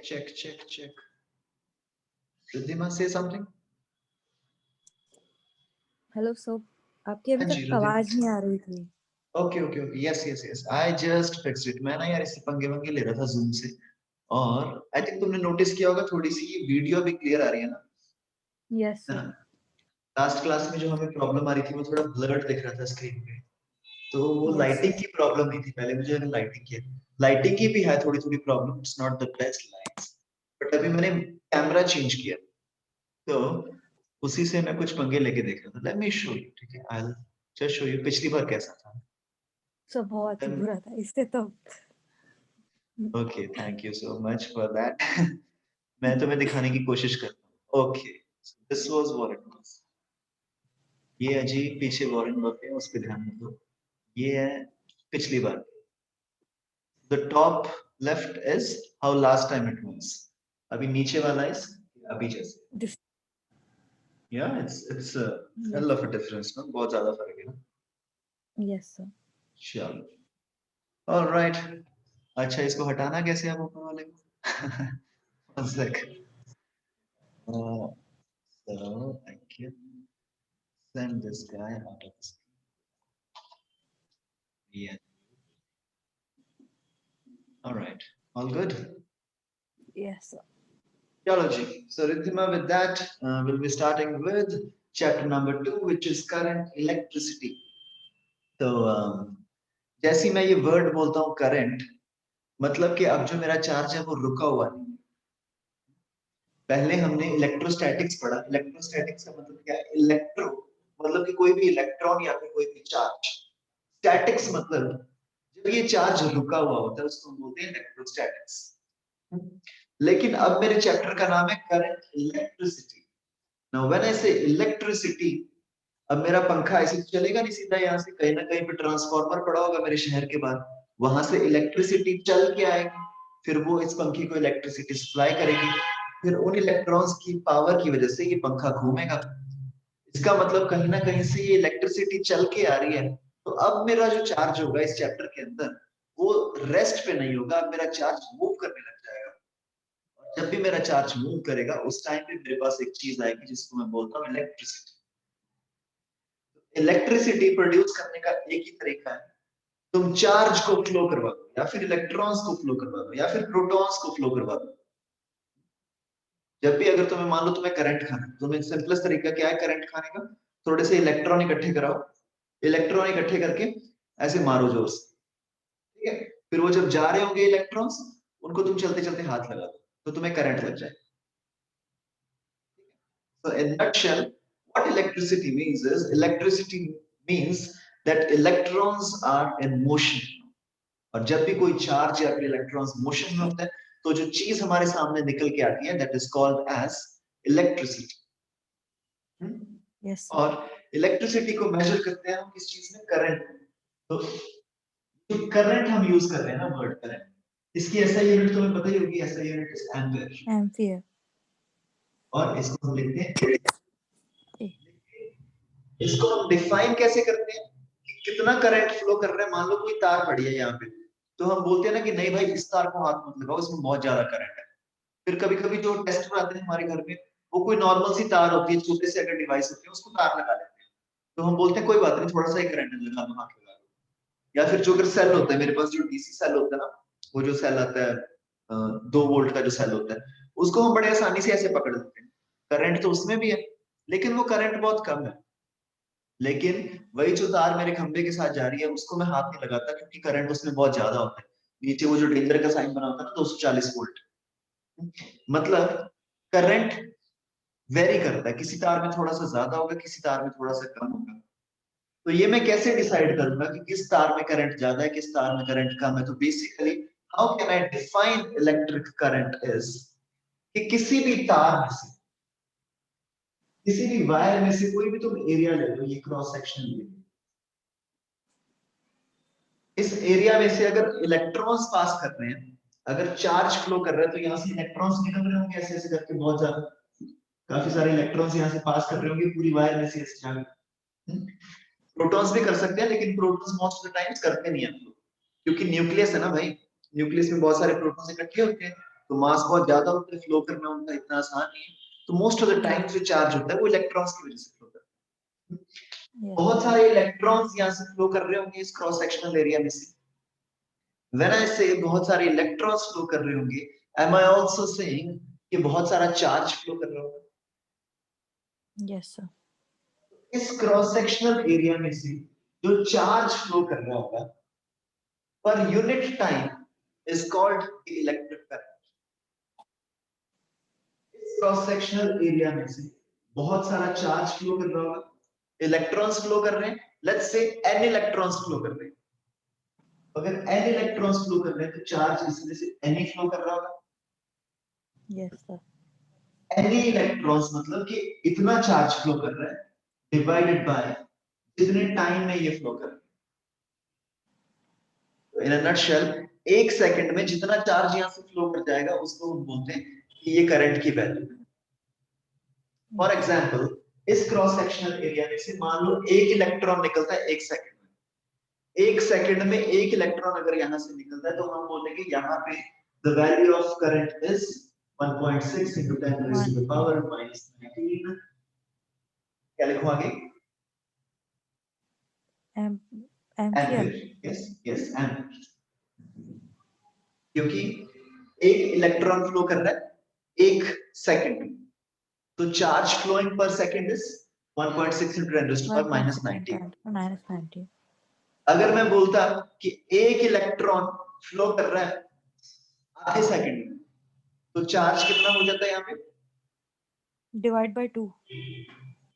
check. Riddhima से something. Hello sir, आपकी अभी हाँ जी तक रिद्धिमा। आवाज नहीं आ रही थी। Okay yes I just fixed it. मैं ना यार इससे पंगे वंगे ले रहा था जूम से, और आई थिंक तुमने नोटिस किया होगा थोड़ी सी वीडियो भी क्लियर आ रही है ना। यस है सर। ना। लास्ट क्लास में जो हमें प्रॉब्लम आ रही थी वो थोड़ा ब्लर्ड दिख रहा था स्क्रीन पे, तो वो यस लाइटिंग की प्रॉब्लम नहीं थी। पहले मुझे लाइटिंग की भी है थोड़ी थोड़ी problem, it's not the best lights, but अभी मैंने कैमरा चेंज किया तो उसी से मैं कुछ पंगे लेके देख रहा था। लेट मी शो यू, ठीक है, I will just show you पिछली बार कैसा था। सर, बहुत ही बुरा था इससे तो। Okay thank you so much for that. मैं तुम्हें दिखाने की कोशिश करता हूँ। Okay this was what it was. ये अजीब पीछे वॉरेन बफे है, उस पे ध्यान दो। ये है पिछली बार। The top left is how last time it was, अभी नीचे वाला इज अभी जैसे। दिस या it's hell yes of a difference ना, बहुत ज्यादा फर्क है ना। Yes sir. चलो ऑलराइट। अच्छा इसको हटाना कैसे अब ऊपर वाले को? One second. So I can send this guy out of this. Yeah. All right. All good. Yes sir. Theology. So Riddhima, with that, we'll be starting with chapter number 2, which is current electricity. तो जैसे मैं ये word बोलता हूँ current, मतलब कि अब जो मेरा चार्ज है वो रुका हुआ नहीं। पहले हमने इलेक्ट्रोस्टैटिक्स पढ़ा। इलेक्ट्रोस्टैटिक्स का मतलब क्या है? इलेक्ट्रो मतलब कि कोई भी इलेक्ट्रॉन या फिर कोई भी चार्ज। स्टैटिक्स मतलब जब ये चार्ज रुका हुआ होता है उसको हम बोलते हैं इलेक्ट्रोस्टैटिक्स। लेकिन अब मेरे चैप्टर का नाम है current electricity. Now when I से इलेक्ट्रिसिटी, अब मेरा पंखा ऐसे चलेगा नहीं सीधा, यहाँ से कहीं ना कहीं पे ट्रांसफार्मर पड़ा होगा मेरे शहर के बाहर, वहां से इलेक्ट्रिसिटी चल के आएगी, फिर वो इस पंखे को इलेक्ट्रिसिटी सप्लाई करेगी, फिर उन इलेक्ट्रॉन्स की पावर की वजह से ये पंखा घूमेगा। इसका मतलब कहीं ना कहीं से ये इलेक्ट्रिसिटी चल के आ रही है। तो अब मेरा जो चार्ज होगा इस चैप्टर के अंदर वो रेस्ट पे नहीं होगा, अब मेरा चार्ज मूव करने लग जाएगा। और जब भी मेरा चार्ज मूव करेगा उस टाइम पे मेरे पास एक चीज आएगी जिसको मैं बोलता हूँ इलेक्ट्रिसिटी। इलेक्ट्रिसिटी प्रोड्यूस करने का एक ही तरीका है, तुम चार्ज को फ्लो करवा दो, या फिर इलेक्ट्रॉन्स को फ्लो करवा दो, या फिर प्रोटॉन्स को फ्लो करवा दो। जब भी अगर तुम्हें मान लो तुम्हें करंट खाना है, तुम्हें सिंपलेस्ट तरीका क्या है करंट खाने का? थोड़े से इलेक्ट्रॉन इकट्ठे कराओ, इलेक्ट्रॉन इकट्ठे करके ऐसे मारो जोर से, ठीक है, फिर वो जब जा रहे होंगे इलेक्ट्रॉन्स, उनको तुम चलते चलते हाथ लगा दो तो तुम्हें करंट लग जाए। So in nutshell, what electricity means is electricity means that electrons are in motion. और जब भी कोई चार्ज या फिर इलेक्ट्रॉन्स मोशन में होता है तो जो चीज हमारे सामने निकल के आती है that is called as electricity. Yes और इलेक्ट्रिसिटी को मेजर करते हैं हम किस चीज में? करंट। तो जो करंट हम यूज कर रहे हैं ना, वर्ड करंट, इसकी एसआई यूनिट तुम्हें पता ही होगी, SI unit is ampere. Ampere. और इसको हम लिखते हैं, इसको हम डिफाइन कैसे करते हैं कि कितना करंट फ्लो कर रहा है। मान लो कोई तार पड़ी है यहाँ पे, तो हम बोलते हैं ना कि नहीं भाई इस तार को हाथ मत लगाओ, इसमें बहुत ज्यादा करंट है। फिर कभी कभी जो टेस्टर आते हैं हमारे घर में, वो कोई नॉर्मल सी तार होती है, छोटे से अगर डिवाइस होती है उसको तार लगा लेते हैं, तो हम बोलते हैं कोई बात नहीं थोड़ा सा ही करंट लगा दो, हाथ लगा दो। या फिर जो अगर सेल होता है, मेरे पास जो डीसी सेल होता है ना, वो जो सेल आता है 2 वोल्ट का जो सेल होता है, उसको हम बड़े आसानी से ऐसे पकड़ लेते हैं। करंट तो उसमें भी है लेकिन वो करंट बहुत कम है। लेकिन वही जो तार मेरे खंबे के साथ जा रही है उसको मैं हाथ नहीं लगाता क्योंकि करंट उसमें बहुत ज्यादा होता है। नीचे वो जो डेंजर का साइन बना होता है ना 240 वोल्ट, मतलब करंट वेरी करता है, किसी तार में थोड़ा सा ज्यादा होगा, किसी तार में थोड़ा सा कम होगा। तो ये मैं कैसे डिसाइड करूंगा कि किस तार में करंट ज्यादा है, किस तार में करंट कम है? तो basically how can I define electric current is कि किसी भी तार में से, किसी भी वायर में से कोई भी तुम एरिया ले लो, ये क्रॉस सेक्शन ले लो, इस एरिया में से अगर इलेक्ट्रॉन्स पास कर रहे हैं, अगर चार्ज फ्लो कर रहा है, तो यहाँ से इलेक्ट्रॉन्स निकल रहे होंगे ऐसे ऐसे करके, बहुत ज्यादा, काफी सारे इलेक्ट्रॉन्स यहाँ से पास कर रहे होंगे पूरी वायर में से ऐसे जाकर। प्रोटॉन्स भी कर सकते हैं लेकिन protons most of the times करते नहीं है हम लोग, क्योंकि न्यूक्लियस है ना भाई, न्यूक्लियस में बहुत सारे प्रोटॉन्स इकट्ठे होते हैं, तो मास बहुत ज्यादा होता है, फ्लो करना उनका इतना आसान नहीं है, तो मोस्ट ऑफ द टाइम जो चार्ज होता है वो इलेक्ट्रॉन्स की वजह से फ्लो करता है। Yes. बहुत सारे इलेक्ट्रॉन्स यहाँ से फ्लो कर रहे होंगे इस क्रॉस सेक्शनल एरिया में से। व्हेन आई से बहुत सारे इलेक्ट्रॉन्स फ्लो कर रहे होंगे, एम आई आल्सो सेइंग कि बहुत सारा चार्ज फ्लो कर रहा होगा। Yes, sir. इस क्रॉस सेक्शनल एरिया में से जो चार्ज फ्लो कर रहा होगा per unit time is called electric current. इस क्रॉस सेक्शनल एरिया में से बहुत सारा चार्ज फ्लो कर रहा होगा, इलेक्ट्रॉन्स फ्लो कर रहे हैं, let's say n electrons flow कर रहे हैं। अगर n इलेक्ट्रॉन्स फ्लो कर रहे हैं तो चार्ज इसमें से n ही फ्लो कर रहा होगा। Yes, sir. n इलेक्ट्रॉन्स मतलब कि इतना चार्ज फ्लो कर रहा है डिवाइडेड बाय जितने टाइम में ये फ्लो कर रहा है। इन अ नटशेल, एक सेकंड में जितना चार्ज यहाँ से फ्लो कर जाएगा उसको हम बोलते हैं कि ये करंट की वैल्यू है। फॉर एग्जांपल, इस क्रॉस सेक्शनल एरिया में से मान लो एक इलेक्ट्रॉन निकलता है एक सेकंड में। एक सेकंड में एक इलेक्ट्रॉन अगर यहाँ से निकलता है तो हम बोलेंगे यहाँ पे the value of current is 1.6 into 10 raised to the power minus 19। क्या लिखूं आगे? Ampere. Yes yes, ampere. क्योंकि एक इलेक्ट्रॉन फ्लो कर रहा है एक सेकंड में, तो चार्ज फ्लोइंग पर second is 1.6 into 10 raised to the power minus 19। Minus 90. अगर मैं बोलता कि एक इलेक्ट्रॉन फ्लो कर रहा है आधे सेकंड में, तो चार्ज कितना हो जाता है यहाँ पे? Divide by 2.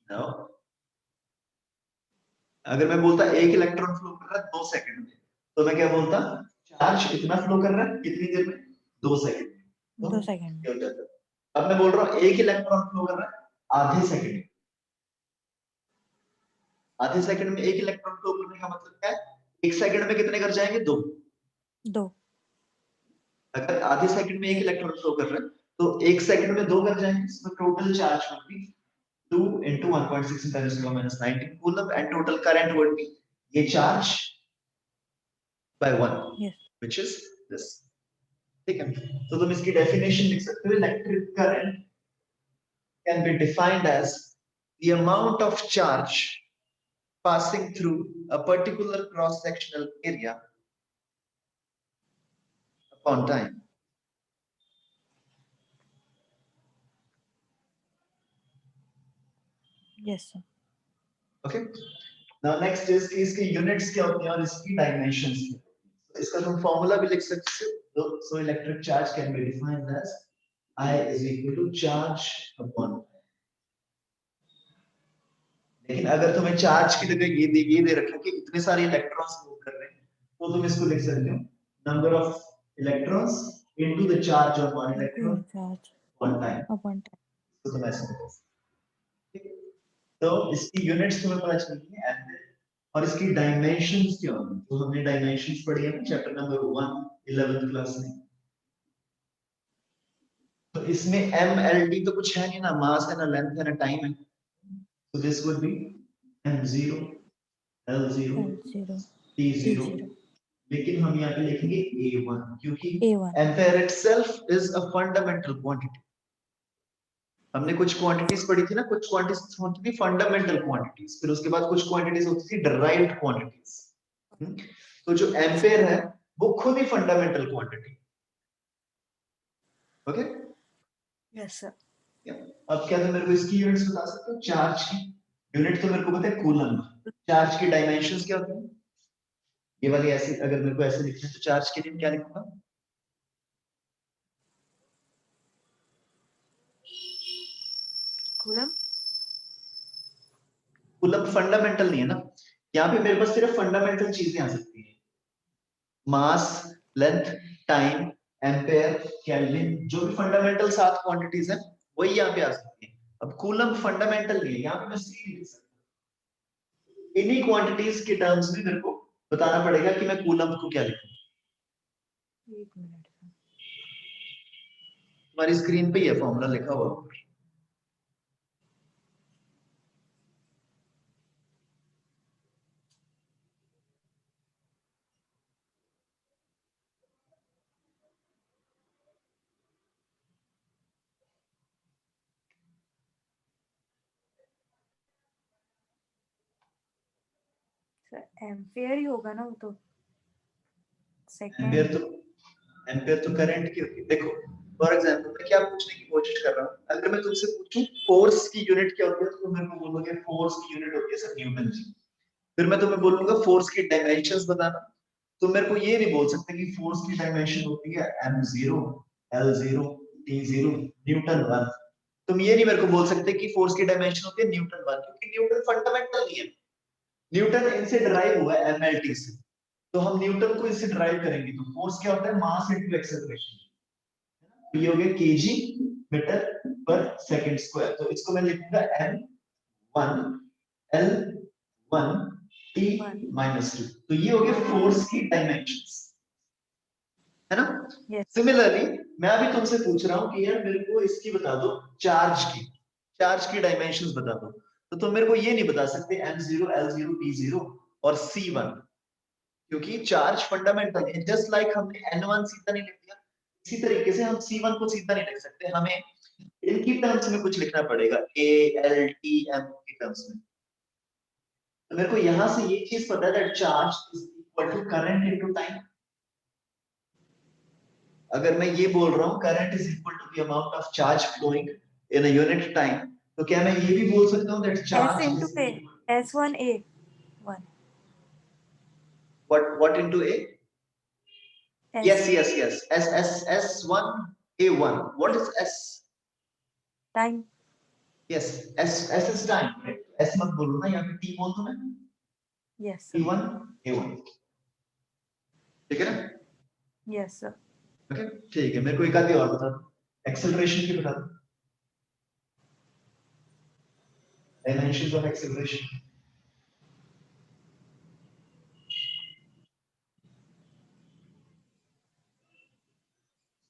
No. अगर मैं बोलता एक इलेक्ट्रॉन फ्लो कर रहा है 2 सेकंड में, तो मैं क्या बोलता? चार्ज कितना फ्लो कर रहा है कितनी देर में? 2 सेकंड में। तो 2 सेकंड. ये हो जाता है। अब मैं बोल रहा हूँ एक इलेक्ट्रॉन फ्लो कर रहा है आधे सेकंड में। आधे सेकंड में एक इलेक्ट्रॉन फ्लो करने का मतलब क्या है? एक सेकंड में कितने कर जाएंगे? 2। 2. अगर आधे सेकंड में एक इलेक्ट्रॉन फ्लो कर रहा है तो एक सेकंड में 2 कर जाएंगे, इसमें total charge would be 2 into 1.6 into 10 to the power minus 19 coulomb and total current would be ये charge by 1 Yes. which is this। ठीक है, तो तुम इसकी डेफिनेशन लिख सकते हो। Electric current can be defined as the amount of charge passing through a particular cross sectional area upon time। Yes, sir. okay, now next is कि इसकी यूनिट्स क्या होती हैं और इसकी डायमेंशंस क्या होती हैं। इसका तुम फॉर्मूला भी लिख सकते हो। so electric charge can be defined as I is equal to charge upon time। लेकिन अगर तुम्हें चार्ज की जगह ये दे रखा कि इतने सारे इलेक्ट्रॉन्स मूव कर रहे हैं, तो तुम इसको लिख सकते हो number of electrons into the charge of one electron Charge one time. upon time. तो तुम ऐसे लिख सकते हो। तो इसकी यूनिट्स तुम्हें पता चल गई है एम्पीयर, और इसकी डायमेंशंस क्या होंगी? तो हमने डायमेंशंस पढ़ी है ना चैप्टर नंबर 1 11th क्लास में। तो इसमें एम एल डी तो कुछ है नहीं ना, मास है ना लेंथ है ना टाइम है। so this would be m0 l0 L0. t0, T0. लेकिन हम यहाँ पे लिखेंगे a1 क्योंकि A1. Ampere itself is a fundamental quantity। हमने कुछ क्वांटिटीज पढ़ी थी ना, कुछ क्वांटिटीज होती थी फंडामेंटल क्वांटिटीज, फिर उसके बाद कुछ क्वांटिटीज होती थी डिराइव्ड क्वांटिटीज। तो जो एम्पीयर है वो खुद ही fundamental quantity. Okay, Yes, sir. अब क्या तुम मेरे को इसकी यूनिट्स बता सकते हो? चार्ज की यूनिट तो मेरे को पता है कूलम। चार्ज की डायमेंशंस क्या होती है? ये वाली ऐसी अगर मेरे को ऐसे लिखना है तो चार्ज के लिए क्या लिखूंगा? Coulomb. कूलम फंडामेंटल नहीं है ना, यहाँ पे मेरे पास सिर्फ फंडामेंटल चीजें आ सकती हैं। मास, लेंथ, टाइम, एम्पेयर, केल्विन, जो भी फंडामेंटल 7 क्वांटिटीज हैं वही यहाँ पे आ सकती है। अब कूलम फंडामेंटल नहीं है, यहाँ पे मैं सी लिख सकता हूँ। इन्हीं क्वांटिटीज के टर्म्स में मेरे को बताना पड़ेगा कि मैं कूलम को क्या लिखूं। एक मिनट. हमारी स्क्रीन पे ये फॉर्मूला लिखा हुआ है। सर एम्पियर ही होगा ना वो तो एम्पियर सेकंड। तो करंट की होगी। देखो फॉर एग्जांपल मैं क्या पूछने की कोशिश कर रहा हूँ, अगर मैं तुमसे पूछूं फोर्स की यूनिट क्या होती है, तो तुम मेरे को बोलोगे फोर्स की यूनिट होती है सर न्यूटन जी। फिर मैं तुम्हें बोलूंगा फोर्स की डायमेंशंस बताना, तुम मेरे को ये नहीं बोल सकते कि फोर्स की डायमेंशन होती है m0 l0 t0 न्यूटन 1। तुम ये नहीं मेरे को बोल सकते कि फोर्स की डायमेंशन होती है न्यूटन 1, क्योंकि न्यूटन फंडामेंटल नहीं है। न्यूटन इनसे डिराइव हुआ है mlt से, तो हम न्यूटन को इससे डिराइव करेंगे। तो फोर्स क्या होता है, मास इनटू एक्सेलरेशन। तो ये हो गया KG metre per second square, तो इसको मैं लिखूंगा m1 l1 t -2। तो ये हो गया फोर्स की डायमेंशंस, है ना। यस सिमिलरली मैं अभी तुमसे पूछ रहा हूँ कि यार मेरे को इसकी बता दो, चार्ज की डायमेंशंस बता दो, तो तुम मेरे को ये नहीं बता सकते m0 l0 t0 और c1, क्योंकि चार्ज फंडामेंटल है। जस्ट लाइक हमने n1 सीधा नहीं लिख दिया, इसी तरीके से हम c1 को सीधा नहीं लिख सकते, हमें इनकी टर्म्स में कुछ लिखना पड़ेगा, a l t m की टर्म्स में। तो मेरे को यहां से ये चीज पता है that charge is equal to current into time. अगर मैं ये बोल रहा हूँ current is equal to the amount of charge flowing in a unit time, तो क्या मैं ये भी बोल सकता हूँ that S charge into is a S1A1 what into a? S Yes s1 a1, what is s? Time. Yes, s is time, right? s मत बोलो ना, यहाँ पे t बोल दो मैं, यस सर। t1 a1, ठीक है ना। Yes sir. ओके ठीक है, मेरे को एक आधी और बता दो, एक्सेलरेशन की बता दो, डायमेंशंस ऑफ एक्सेलरेशन।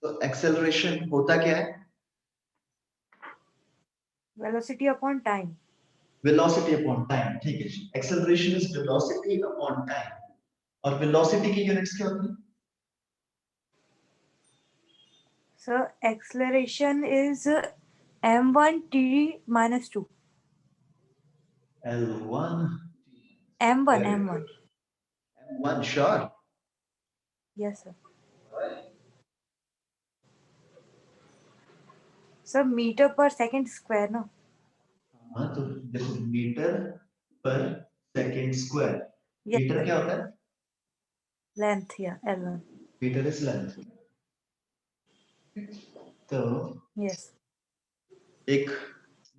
तो एक्सेलरेशन होता क्या है? Velocity upon time. Velocity upon time, ठीक है जी। Acceleration is velocity upon time, और वेलोसिटी की यूनिट्स क्या होती सर एक्सेलरेशन इज m1t -2 है? L1 m1 M1 sure. Yes sir. Sir meter per second square ना। हाँ तो देखो meter per second square, yes meter sir. क्या होता है? लेंथ या L1। Meter is length. तो यस एक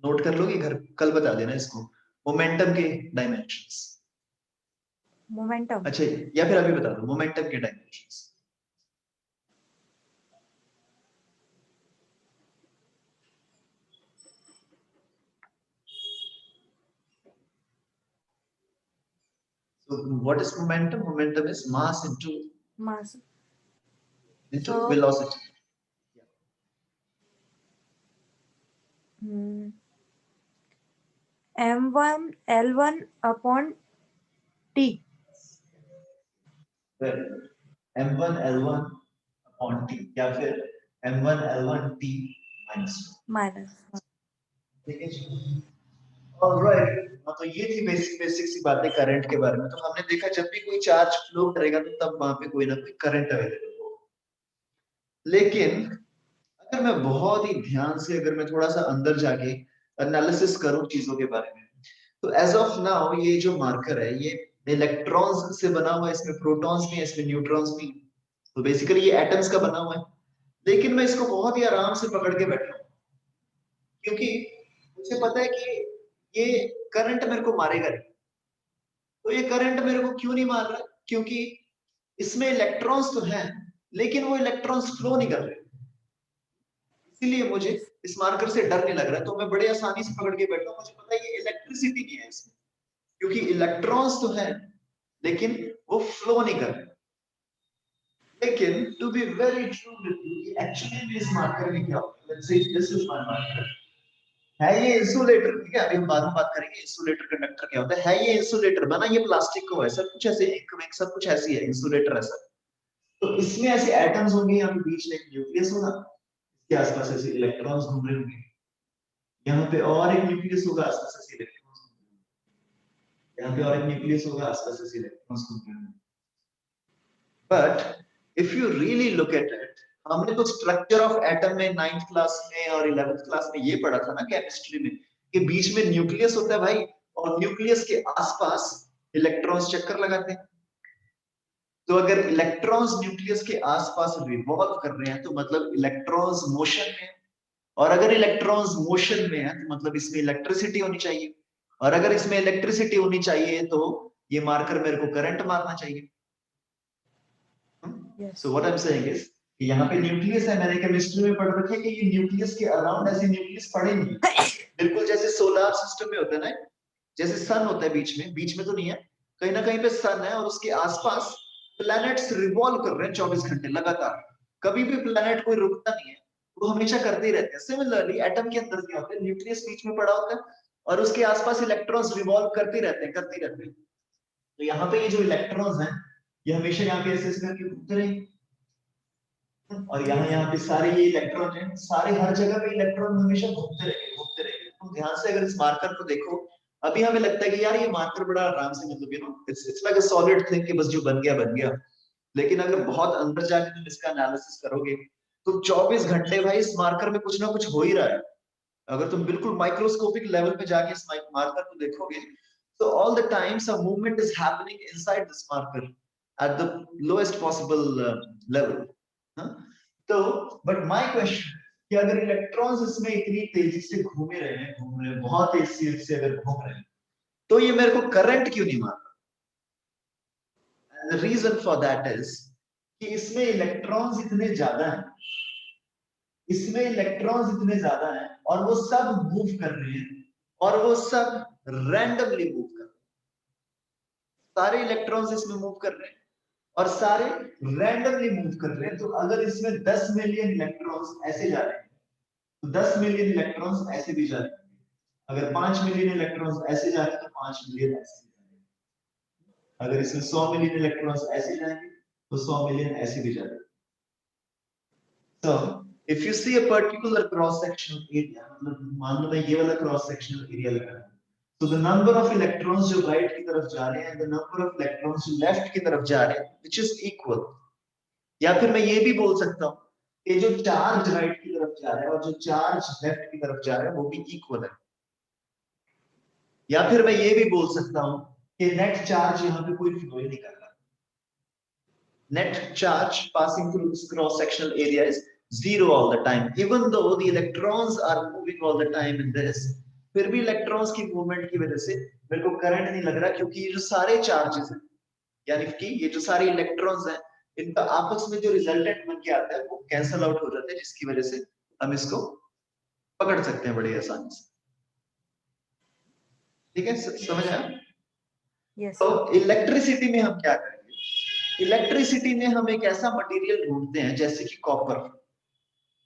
नोट कर लोगे घर, कल बता देना इसको, मोमेंटम के डायमेंशंस। मोमेंटम। अच्छा, या फिर अभी बता दो मोमेंटम के dimensions. So what is momentum? Momentum is mass mass. into So velocity. m1 L1 upon t Well, m1 l1 upon t या फिर m1 l1 t minus 1, minus. ठीक है जी। ऑलराइट, हाँ तो ये थी बेसिक सी बातें करंट के बारे में। तो हमने देखा जब भी कोई चार्ज फ्लो करेगा तो तब वहां पे कोई ना कोई करंट अवेलेबल होगा। लेकिन अगर मैं बहुत ही ध्यान से, अगर मैं थोड़ा सा अंदर जाके एनालिसिस करूं चीजों के बारे में, तो एज ऑफ नाउ ये जो मार्कर है ये इलेक्ट्रॉन्स से बना हुआ है, इसमें प्रोटॉन्स भी है, इसमें न्यूट्रॉन्स भी हैं। तो बेसिकली ये एटम्स का बना हुआ है, लेकिन मैं इसको बहुत ही आराम से पकड़ के बैठा हूं, क्योंकि मुझे पता है कि ये करंट मेरे को मारेगा नहीं। तो ये करंट मेरे को क्यों नहीं मार रहा? क्योंकि इसमें इलेक्ट्रॉन्स तो हैं, लेकिन वो इलेक्ट्रॉन्स फ्लो नहीं कर रहे, इसीलिए मुझे यस इस मार्कर से डर नहीं लग रहा है। तो मैं बड़े आसानी से पकड़ के बैठा हूं, मुझे पता है ये इलेक्ट्रिसिटी नहीं है इसमें, क्योंकि इलेक्ट्रॉन्स तो हैं लेकिन वो फ्लो नहीं कर रहे। लेकिन to be very true with you, actually में इस मार्कर में क्या होता है, let's say this is my marker, है ये इंसुलेटर, ठीक है, अभी हम बाद में बात करेंगे इंसुलेटर कंडक्टर क्या होता है ये इंसुलेटर बना ये प्लास्टिक को है, सब कुछ ऐसे एक में सब कुछ ऐसी है, इंसुलेटर है सब। तो इसमें ऐसे एटम्स होंगे, यहाँ पे बीच में एक न्यूक्लियस होगा, इसके आसपास ऐसे इलेक्ट्रॉन्स घूम रहे होंगे, यहाँ पे और एक न्यूक्लियस होगा, आसपास ऐसे इलेक्ट्रॉन्स घूम रहे होंगे। यहाँ पे और एक न्यूक्लियस होगा, आसपास ऐसे इलेक्ट्रॉन्स घूम रहे हैं। But if you really look at it, हमने तो स्ट्रक्चर ऑफ एटम में 9th क्लास में और 11th क्लास में ये पढ़ा था ना केमिस्ट्री में, कि बीच में न्यूक्लियस होता है भाई, और न्यूक्लियस के आसपास इलेक्ट्रॉन्स चक्कर लगाते हैं। तो अगर इलेक्ट्रॉन्स न्यूक्लियस के आसपास रिवॉल्व कर रहे हैं तो मतलब इलेक्ट्रॉन्स मोशन में है, और अगर इलेक्ट्रॉन्स मोशन में है तो मतलब इसमें इलेक्ट्रिसिटी होनी चाहिए, और अगर इसमें इलेक्ट्रिसिटी होनी चाहिए तो ये मार्कर मेरे को करंट मारना चाहिए। Yes. So what I am saying is कि यहाँ पे न्यूक्लियस है, मैंने केमिस्ट्री में पढ़ रखा है कि ये न्यूक्लियस के अराउंड ऐसे न्यूक्लियस पड़े नहीं, बिल्कुल जैसे सोलर सिस्टम में होता है ना, जैसे सन होता है बीच में तो नहीं है, कहीं ना कहीं पे सन है और उसके आसपास प्लैनेट्स रिवॉल्व कर रहे हैं 24 घंटे लगातार, कभी भी प्लैनेट कोई रुकता नहीं है, वो हमेशा करते ही रहते हैं। सिमिलरली एटम के अंदर क्या होता है, न्यूक्लियस बीच में पड़ा होता है और उसके आसपास इलेक्ट्रॉन्स रिवॉल्व करते रहते हैं। तो यहाँ पे ये जो इलेक्ट्रॉन्स हैं ये हमेशा यहाँ पे ऐसे करके घूमते रहेंगे, और यहाँ पे सारे ये इलेक्ट्रॉन हैं, सारे हर जगह पे इलेक्ट्रॉन हमेशा घूमते रहेंगे। तुम ध्यान से अगर इस मार्कर को देखो, अभी हमें लगता है कि यार ये मार्कर बड़ा आराम से, मतलब it's like a solid thing कि बस जो बन गया, लेकिन अगर बहुत अंदर जाके तुम इसका एनालिसिस करोगे तो 24 घंटे भाई इस मार्कर में कुछ ना कुछ हो ही रहा है। अगर तुम बिल्कुल माइक्रोस्कोपिक लेवल पे जाके इस मार्कर को देखोगे तो all the time some movement is happening inside this marker at the lowest possible level. तो बट माय क्वेश्चन कि अगर इलेक्ट्रॉन्स इसमें इतनी तेजी से घूम रहे हैं, बहुत तेजी से अगर घूम रहे हैं, तो ये मेरे को करंट क्यों नहीं मार रहा? The reason for that is कि इसमें इलेक्ट्रॉन्स इतने ज्यादा हैं, इसमें इलेक्ट्रॉन्स इतने ज्यादा हैं और वो सब मूव कर रहे हैं, और वो सब रैंडमली मूव कर रहे हैं। सारे इलेक्ट्रॉन्स इसमें मूव कर रहे हैं और सारे रैंडमली मूव कर रहे हैं। तो अगर इसमें 10 मिलियन इलेक्ट्रॉन्स ऐसे जा रहे हैं तो 10 मिलियन इलेक्ट्रॉन्स ऐसे भी जा रहे हैं, अगर 5 मिलियन इलेक्ट्रॉन्स ऐसे जा रहे हैं तो 5 मिलियन ऐसे भी जा रहे हैं, अगर इसमें 100 मिलियन इलेक्ट्रॉन्स ऐसे जाएंगे तो 100 मिलियन ऐसे भी जा रहे हैं। So if you see a particular cross sectional area, मतलब मान लो मैं ये वाला cross sectional area लगा रहा हूँ, तो the number of electrons जो right की तरफ जा रहे हैं, the number of electrons जो left की तरफ जा रहे हैं, which is equal। या फिर मैं ये भी बोल सकता हूँ कि जो चार्ज राइट की तरफ जा रहा है और जो चार्ज लेफ्ट की तरफ जा रहा है वो भी इक्वल है। या फिर मैं ये भी बोल सकता हूँ कि नेट चार्ज यहाँ पे कोई फ्लो ही नहीं कर रहा, net charge passing through this cross sectional area is zero all the time, even though the electrons are moving all the time in this। फिर भी इलेक्ट्रॉन्स की मूवमेंट की वजह से मेरे को करंट नहीं लग रहा, क्योंकि ये जो सारे चार्जेस हैं, यानी कि ये जो सारे इलेक्ट्रॉन्स हैं, इनका आपस में जो रिजल्टेंट बन के आता है वो कैंसल आउट हो जाता है, जिसकी वजह से हम इसको पकड़ सकते हैं बड़ी आसानी से। ठीक है, समझ आया? Yes. तो इलेक्ट्रिसिटी में हम क्या करेंगे? इलेक्ट्रिसिटी में हम एक ऐसा मटेरियल ढूंढते हैं जैसे कि कॉपर।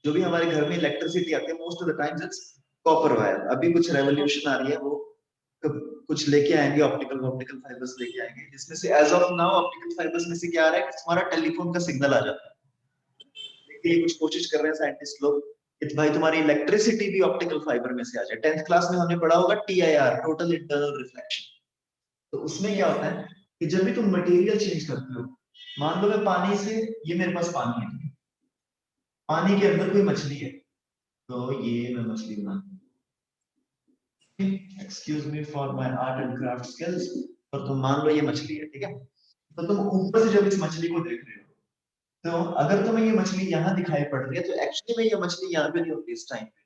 जो भी हमारे घर में इलेक्ट्रिसिटी आती है most of the times it's copper wire. अभी कुछ रेवोल्यूशन आ रही है, वो कुछ लेके आएंगे, ऑप्टिकल फाइबर्स लेके आएंगे, जिसमें से as of now optical fibers में से क्या आ रहा है कि हमारा टेलीफोन का सिग्नल आ जाता है। देखिए कुछ कोशिश कर रहे हैं साइंटिस्ट लोग कि भाई तुम्हारी इलेक्ट्रिसिटी भी ऑप्टिकल फाइबर में से आ जाए। 10th क्लास में हमने पढ़ा होगा TIR, टोटल इंटरनल रिफ्लेक्शन। तो उसमें क्या होता है कि जब भी तुम मटेरियल चेंज करते हो, मान लो मैं पानी से, ये मेरे पास पानी है, पानी के अंदर कोई मछली है, तो ये मैं मछली बना, excuse me for my art and craft skills, पर तुम मान लो ये मछली है, ठीक है? तो तुम ऊपर से जब इस मछली को देख रहे हो, तो अगर तुम्हें ये मछली यहाँ दिखाई पड़ रही है तो एक्चुअली में ये मछली यहाँ पे नहीं होती इस टाइम पे,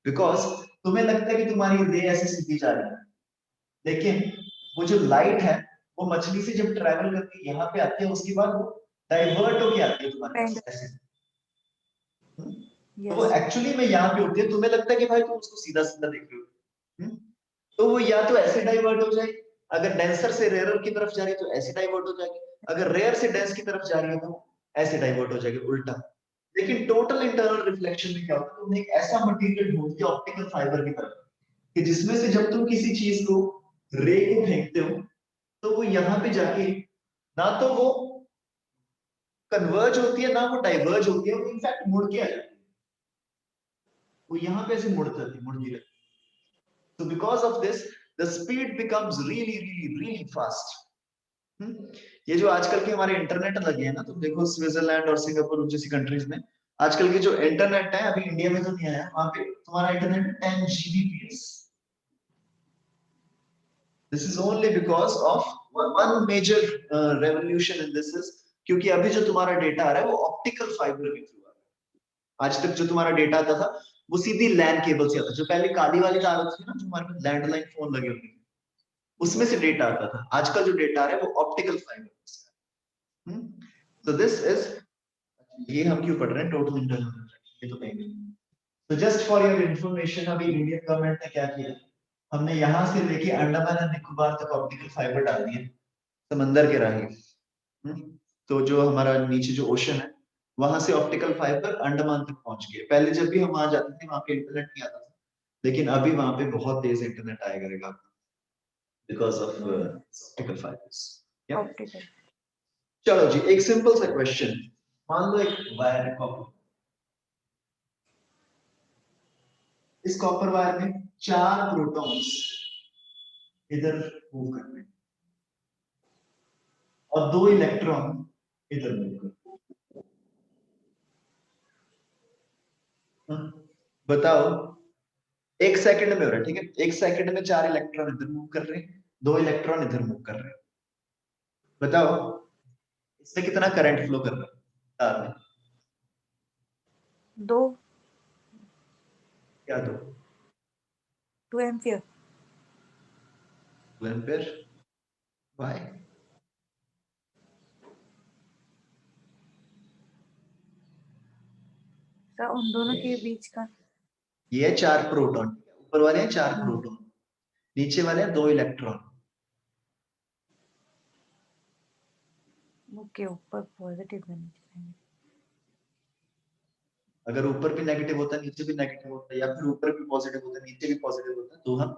बिकॉज तुम्हें लगता है कि तुम्हारी रे ऐसे सीधी जा रही है, लेकिन वो जो लाइट है वो मछली से जब ट्रैवल करके यहाँ पे आती है, उसके बाद वो डाइवर्ट होके आती है तुम्हारे पास ऐसे। तो वो एक्चुअली में यहाँ पे होती है, तुम्हें लगता है कि भाई तुम उसको सीधा सीधा देख रहे हो, तो वो या तो ऐसे डाइवर्ट हो जाएगी, अगर डेंसर से रेयर की तरफ जा रही है तो ऐसे डाइवर्ट हो जाएगी, अगर रेयर से डेंस की तरफ जा रही है तो ऐसे डाइवर्ट हो जाएगी, उल्टा। लेकिन टोटल इंटरनल रिफ्लेक्शन में क्या होता है, तुमने एक ऐसा मटेरियल ढूंढते हो ऑप्टिकल फाइबर की तरफ कि जिसमें से जब तुम किसी चीज को, रे को फेंकते हो, तो वो यहाँ पे जाके ना तो वो कन्वर्ज होती है ना वो डाइवर्ज होती है, वो इनफैक्ट मुड़ के आ जाती है, वो यहाँ पे ऐसे मुड़ जाती है, मुड़ती रहती है। So because of this, the speed becomes really fast. ये जो आजकल के हमारे इंटरनेट लगे हैं ना, तुम देखो स्विट्जरलैंड और सिंगापुर जैसी कंट्रीज में आजकल के जो इंटरनेट है, अभी इंडिया में तो नहीं आया, वहां पे तुम्हारा internet 10 Gbps. This is only because of one major revolution in this is क्योंकि अभी जो तुम्हारा डेटा आ रहा है वो ऑप्टिकल फाइबर के थ्रू आ रहा है। आज तक जो तुम्हारा डेटा आता था वो सीधी लैन केबल से आता था। जो पहले काली वाली तार होती थी ना, जो हमारे लैंडलाइन फोन लगे होते थे, उसमें से डेटा आता था। आजकल जो डेटा आ रहा है वो ऑप्टिकल फाइबर से। So this is, ये हम क्यों पढ़ रहे हैं, टोटल इंटरनल, ये तो कहेंगे। तो जस्ट फॉर योर इंफॉर्मेशन, अभी इंडियन गवर्नमेंट ने क्या किया, हमने यहाँ से लेके अंडमान एंड निकोबार तक ऑप्टिकल फाइबर डाल दिए समंदर के राही। तो जो हमारा नीचे जो ओशन है वहां से ऑप्टिकल फाइबर अंडमान तक पहुंच गए। पहले जब भी हम वहां जाते थे वहां पे इंटरनेट नहीं आता था, लेकिन अभी वहां पे बहुत तेज इंटरनेट आया करेगा because of optical fibres. Optical. चलो जी, एक सिंपल सा क्वेश्चन, मान लो एक वायर है कॉपर, इस कॉपर वायर में 4 प्रोटॉन्स इधर मूव कर रहे हैं और 2 इलेक्ट्रॉन इधर मूव कर रहे हैं। बताओ, 1 सेकंड में हो रहा है, ठीक है, 1 सेकंड में 4 इलेक्ट्रॉन इधर मूव कर रहे हैं, 2 इलेक्ट्रॉन इधर मूव कर रहे हैं। बताओ इससे कितना करंट फ्लो कर रहा है तार में? 2 क्या 2 एम्पियर। 2 एम्पियर। व्हाई? सर उन दोनों के बीच का, ये 4 प्रोटॉन, ऊपर वाले हैं 4 प्रोटॉन, नीचे वाले हैं 2 इलेक्ट्रॉन। ओके, ऊपर पॉजिटिव है नीचे। अगर ऊपर भी नेगेटिव होता है नीचे भी नेगेटिव होता है, या फिर ऊपर भी पॉजिटिव होता है नीचे भी पॉजिटिव होता है, तो हम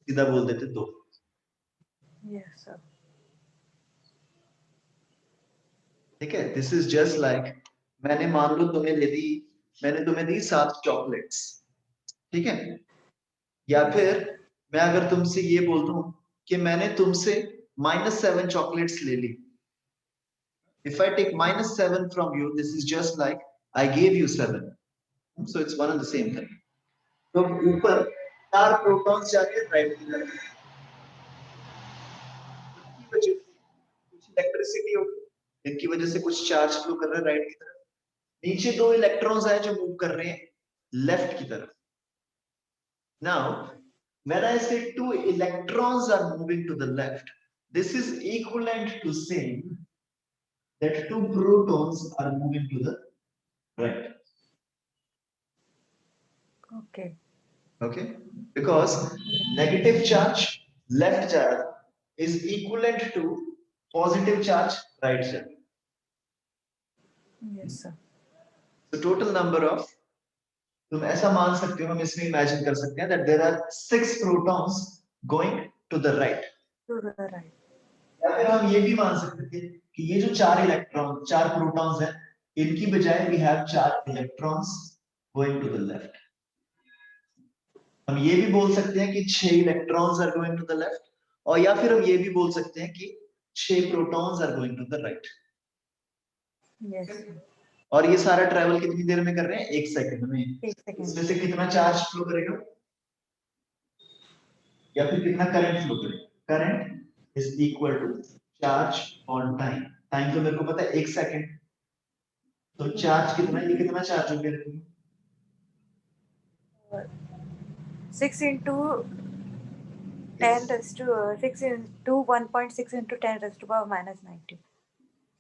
सीधा बोल देते 2। Yes sir. ठीक है, दिस इज जस्ट लाइक, मैंने मान लो मैंने तुम्हें दी 7 चॉकलेट्स, ठीक है, या फिर मैं अगर तुमसे ये बोल दूं कि मैंने तुमसे -7 चॉकलेट्स ले ली। If I take -7 from you, this is just like I gave you 7. So it's one and the same thing. तो ऊपर 4 प्रोटॉन्स जाके राइट की तरफ, इनकी वजह से कुछ इलेक्ट्रिसिटी होगी, इनकी वजह से कुछ चार्ज फ्लो कर रहा है राइट की तरफ। नीचे 2 इलेक्ट्रॉन्स आए जो मूव कर रहे हैं लेफ्ट की तरफ। Now, when I say 2 electrons are moving to the left, this is equivalent to saying that 2 protons are moving to the right. Okay. Okay, because negative charge left जा रहा is equivalent to positive charge right side. Yes sir. So total number of, तुम ऐसा मान सकते हो, हम इसमें imagine कर सकते हैं that there are 6 protons going to the right. To the right. या फिर हम ये भी मान सकते थे कि ये जो 4 प्रोटॉन्स हैं, इनकी बजाय we have 4 electrons going to the left. हम ये भी बोल सकते हैं कि 6 electrons are going to the left, और या फिर हम ये भी बोल सकते हैं कि 6 protons are going to the right. Yes. और ये सारा ट्रैवल कितनी देर में कर रहे हैं? 1 सेकंड में। 1 सेकंड। इसमें से कितना चार्ज फ्लो करेगा या फिर कितना करंट फ्लो करेगा? Current is equal to charge on time. Time तो मेरे को पता है 1 सेकंड, तो चार्ज कितना, ये कितना चार्ज हो गया? 6 into 10 raised to 6 into 1.6 into 10 raised to power minus 90.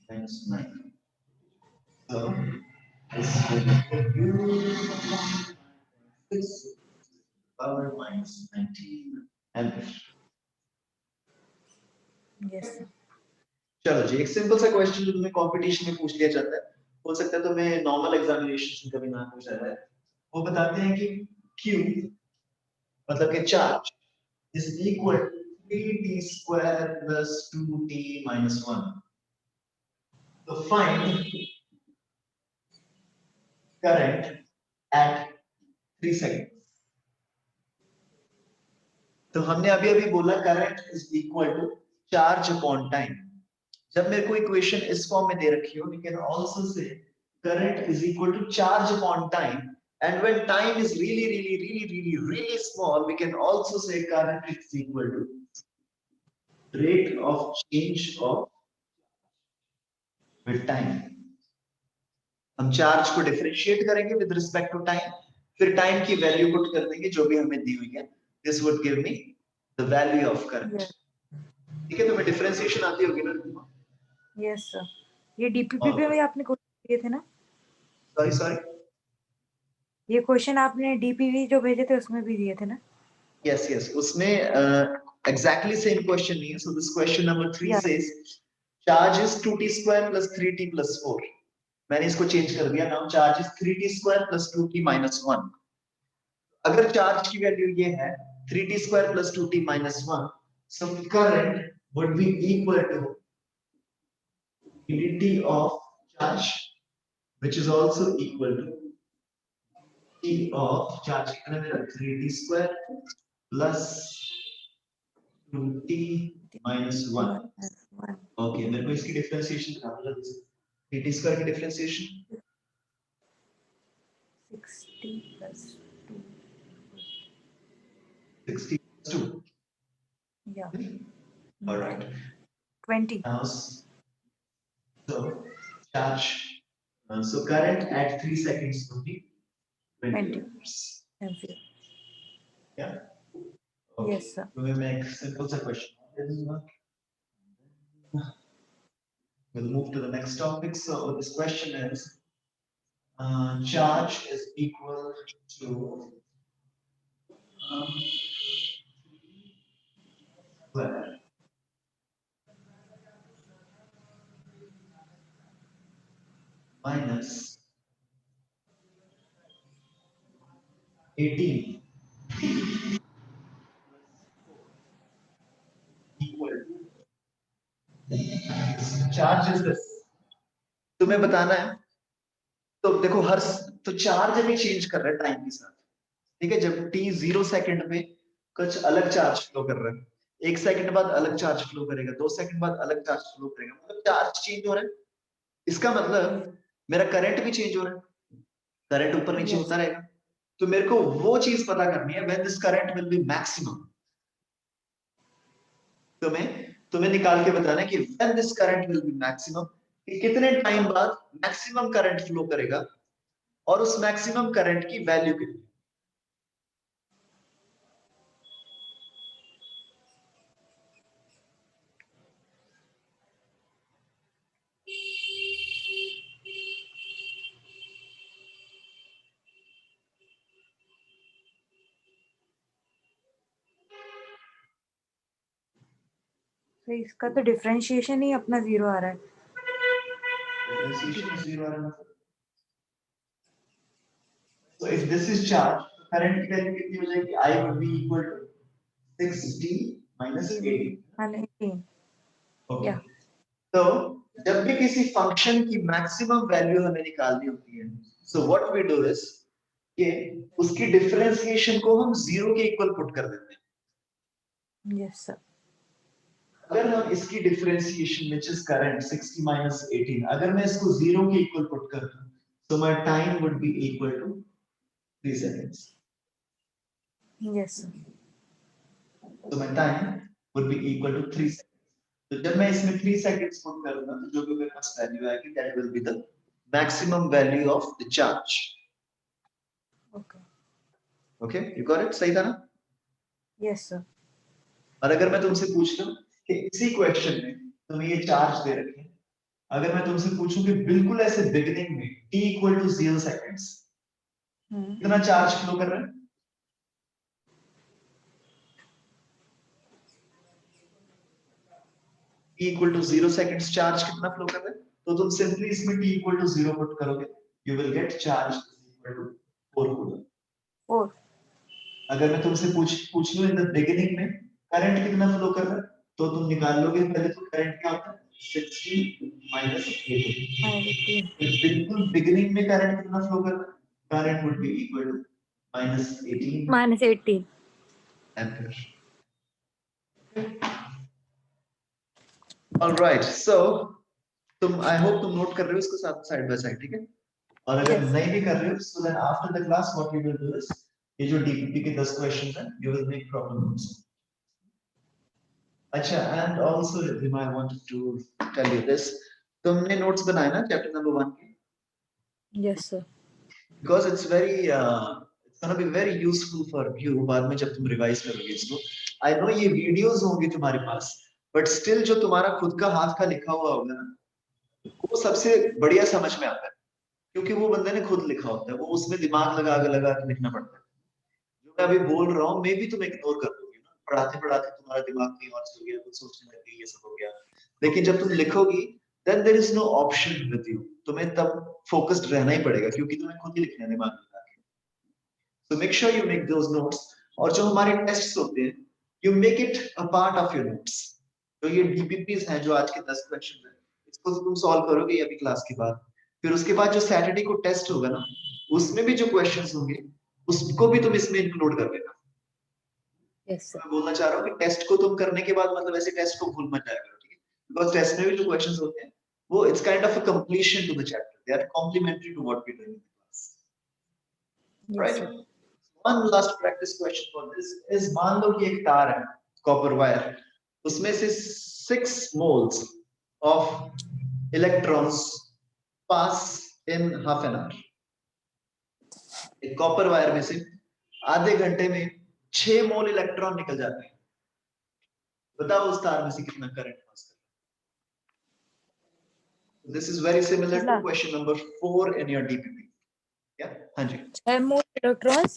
Minus 9. So this will be 6 power minus 19 ampere. Yes. चलो जी, एक सिंपल सा क्वेश्चन जो तुम्हें कंपटीशन में पूछ लिया जाता है, हो सकता है तुम्हें नॉर्मल एग्जामिनेशन में कभी ना पूछा जाए। वो बताते हैं कि Q मतलब कि charge is equal to 3t square plus 2t minus 1. So find current at 3 seconds. तो हमने अभी अभी बोला current is equal to charge upon time. जब मेरे को इक्वेशन इस फॉर्म में दे रखी हो, we can also say current is equal to charge upon time, and when time is really small, we can also say current is equal to rate of change of with time। हम charge को differentiate करेंगे with respect to time, फिर time की value put कर देंगे जो भी हमें दी हुई है। This would give me the value of current. ठीक है, तो मैं डिफरेंशिएशन आती होगी ना? यस सर, ये डीपीपी में आपने क्वेश्चन दिए थे ना? सॉरी, ये क्वेश्चन आपने डीपीवी जो भेजे थे उसमें भी दिए थे ना? यस, उसमें एग्जैक्टली सेम क्वेश्चन नहीं है। So this question number 3 says charge is 2t square plus 3t plus 4। मैंने इसको चेंज कर दिया, now charge is 3t square plus 2t minus 1। अगर चार्ज की वैल्यू ये है 3t square plus 2t minus 1, so current would be equal to dt of charge which is also equal to t of charge कितना मेरा 3t square plus 2t minus 1। Okay, मेरे को इसकी डिफरेंशिएशन निकालना है। 3t स्क्वायर की differentiation 60 plus 2 60 plus 2। yeah All right, 20 now so charge so current at 3 seconds would be 20 amperes। ampere। Yeah, okay. Yes sir, so we make simple sa question। We'll move to the next topic। So this question is charge is equal to square minus 18 equal to charge is this। तुम्हें बताना है। तो देखो तो charge अभी change कर रहा है टाइम के साथ। ठीक है, जब t 0 सेकंड में कुछ अलग चार्ज फ्लो कर रहा है, 1 सेकंड बाद अलग चार्ज फ्लो करेगा, 2 सेकंड बाद अलग चार्ज फ्लो करेगा, मतलब चार्ज चेंज हो रहा है। इसका मतलब मेरा करंट भी चेंज हो रहा है, करंट ऊपर नीचे होता रहेगा। तो मेरे को वो चीज पता करनी है when this current will be maximum. तुम्हें निकाल के बताना है कि when this current will be maximum, कि कितने टाइम बाद मैक्सिमम करंट फ्लो करेगा और उस मैक्सिमम करंट की वैल्यू कितनी। तो इसका तो डिफरेंशिएशन ही अपना 0 आ रहा है। डिफरेंशिएशन 0 आ रहा है। So if this is charge, current की वैल्यू कितनी हो जाएगी? I would be equal to 6t minus 18। Okay। तो जब भी किसी फंक्शन की मैक्सिमम वैल्यू हमें निकालनी होती है, so what we do is कि उसकी डिफरेंशिएशन को हम 0 के इक्वल पुट कर देते हैं। Yes sir. अगर हम इसकी differentiation which is current 60 minus 18, अगर मैं इसको 0 के इक्वल पुट कर दूं, so my time would be equal to 3 seconds। Yes sir। So my time would be equal to 3 seconds। तो जब मैं इसमें 3 seconds पुट करूंगा तो जो भी मेरे पास वैल्यू आएगी that will be the maximum value of the charge। Okay, you got it? सही था ना? Yes sir। और अगर मैं तुमसे पूछ लूं कि इसी क्वेश्चन में तुम्हें ये चार्ज दे रखे हैं, अगर मैं तुमसे पूछूं कि बिल्कुल ऐसे बिगिनिंग में t equal to 0 seconds कितना चार्ज फ्लो कर रहा है? t equal to 0 seconds charge कितना फ्लो कर रहा है? तो तुम सिंपली इसमें t equal to 0 पुट करोगे, you will get charge equal to 4 coulomb। 4। अगर मैं तुमसे पूछ लूं इन द बिगिनिंग में करंट कितना फ्लो कर रहा है, तो तुम निकाल लोगे पहले तो करंट क्या होता है 60 minus 18। बिल्कुल बिगिनिंग में करंट कितना फ्लो कर रहा है, current would be equal to -18 -18 ampere. All right, so I hope तुम नोट कर रहे हो इसको साइड बाय साइड, ठीक है? और अगर Yes. नहीं भी कर रहे हो, so then after the class what we will do is ये जो DPP के 10 क्वेश्चंस हैं, you will make problem notes. अच्छा, and also Rima, I wanted to tell you this. तुमने नोट्स बनाए ना चैप्टर नंबर 1 के? Yes, sir. Because it's gonna be very useful for you बाद में जब तुम रिवाइज करोगे इसको. I know ये वीडियोस होंगे तुम्हारे पास, but still जो तुम्हारा खुद का हाथ का लिखा हुआ होगा ना, वो सबसे बढ़िया समझ में आता है, क्योंकि वो बंदे ने खुद लिखा होता है, वो उसमें दिमाग लगा के लिखना पड़ता है. जो मैं अभी बोल रहा हूँ, मे भी तुम इग्नोर कर दोगे ना, पढ़ाते पढ़ाते तुम्हारा दिमाग कहीं और चल गया, कुछ सोचने लग गई, ये सब हो गया. लेकिन जब तुम लिखोगी, then there is no option with you. तुम्हें तब फोकस्ड रहना ही पड़ेगा, क्योंकि तुम्हें खुद ही लिखना है दिमाग लगा के. So make sure you make those notes. और जो हमारे टेस्ट्स होते हैं, you make it a part of your notes. तो ये DPPs हैं जो आज के 10 क्वेश्चन हैं, इसको तुम सॉल्व करोगे अभी क्लास के बाद. फिर उसके बाद जो सैटरडे को टेस्ट होगा ना, उसमें भी जो क्वेश्चंस होंगे, उसको भी तुम इसमें इंक्लूड कर लेना. Yes, sir. मैं बोलना चाह रहा हूँ कि टेस्ट को तुम करने के बाद मतलब ऐसे टेस्ट को भूल मत जाया करो, ठीक है? बिकॉज़ टेस्ट में भी जो क्वेश्चंस होते हैं, वो it's kind of a completion to the chapter. They are complementary to what we do in the class. Yes, right? sir. One last practice question for this is, मान लो कि एक तार है, कॉपर वायर, उसमें से 6 moles of electrons pass in half an hour. एक copper wire में से आधे घंटे में 6 मोल इलेक्ट्रॉन निकल जाते हैं. बताओ उस तार में से कितना करंट पास करता है? This is very similar to question number 4 in your DPP. Yeah, हाँ जी. 6 more electrons.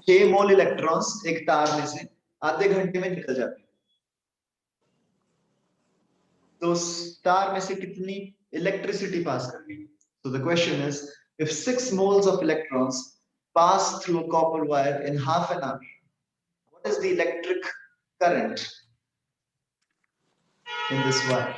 6 मोल इलेक्ट्रॉन्स एक तार में से आधे घंटे में निकल जाते हैं. तो उस तार में से कितनी इलेक्ट्रिसिटी पास कर रही है? So the question is, if 6 moles of electrons pass through a copper wire in half an hour, what is the electric current in this wire?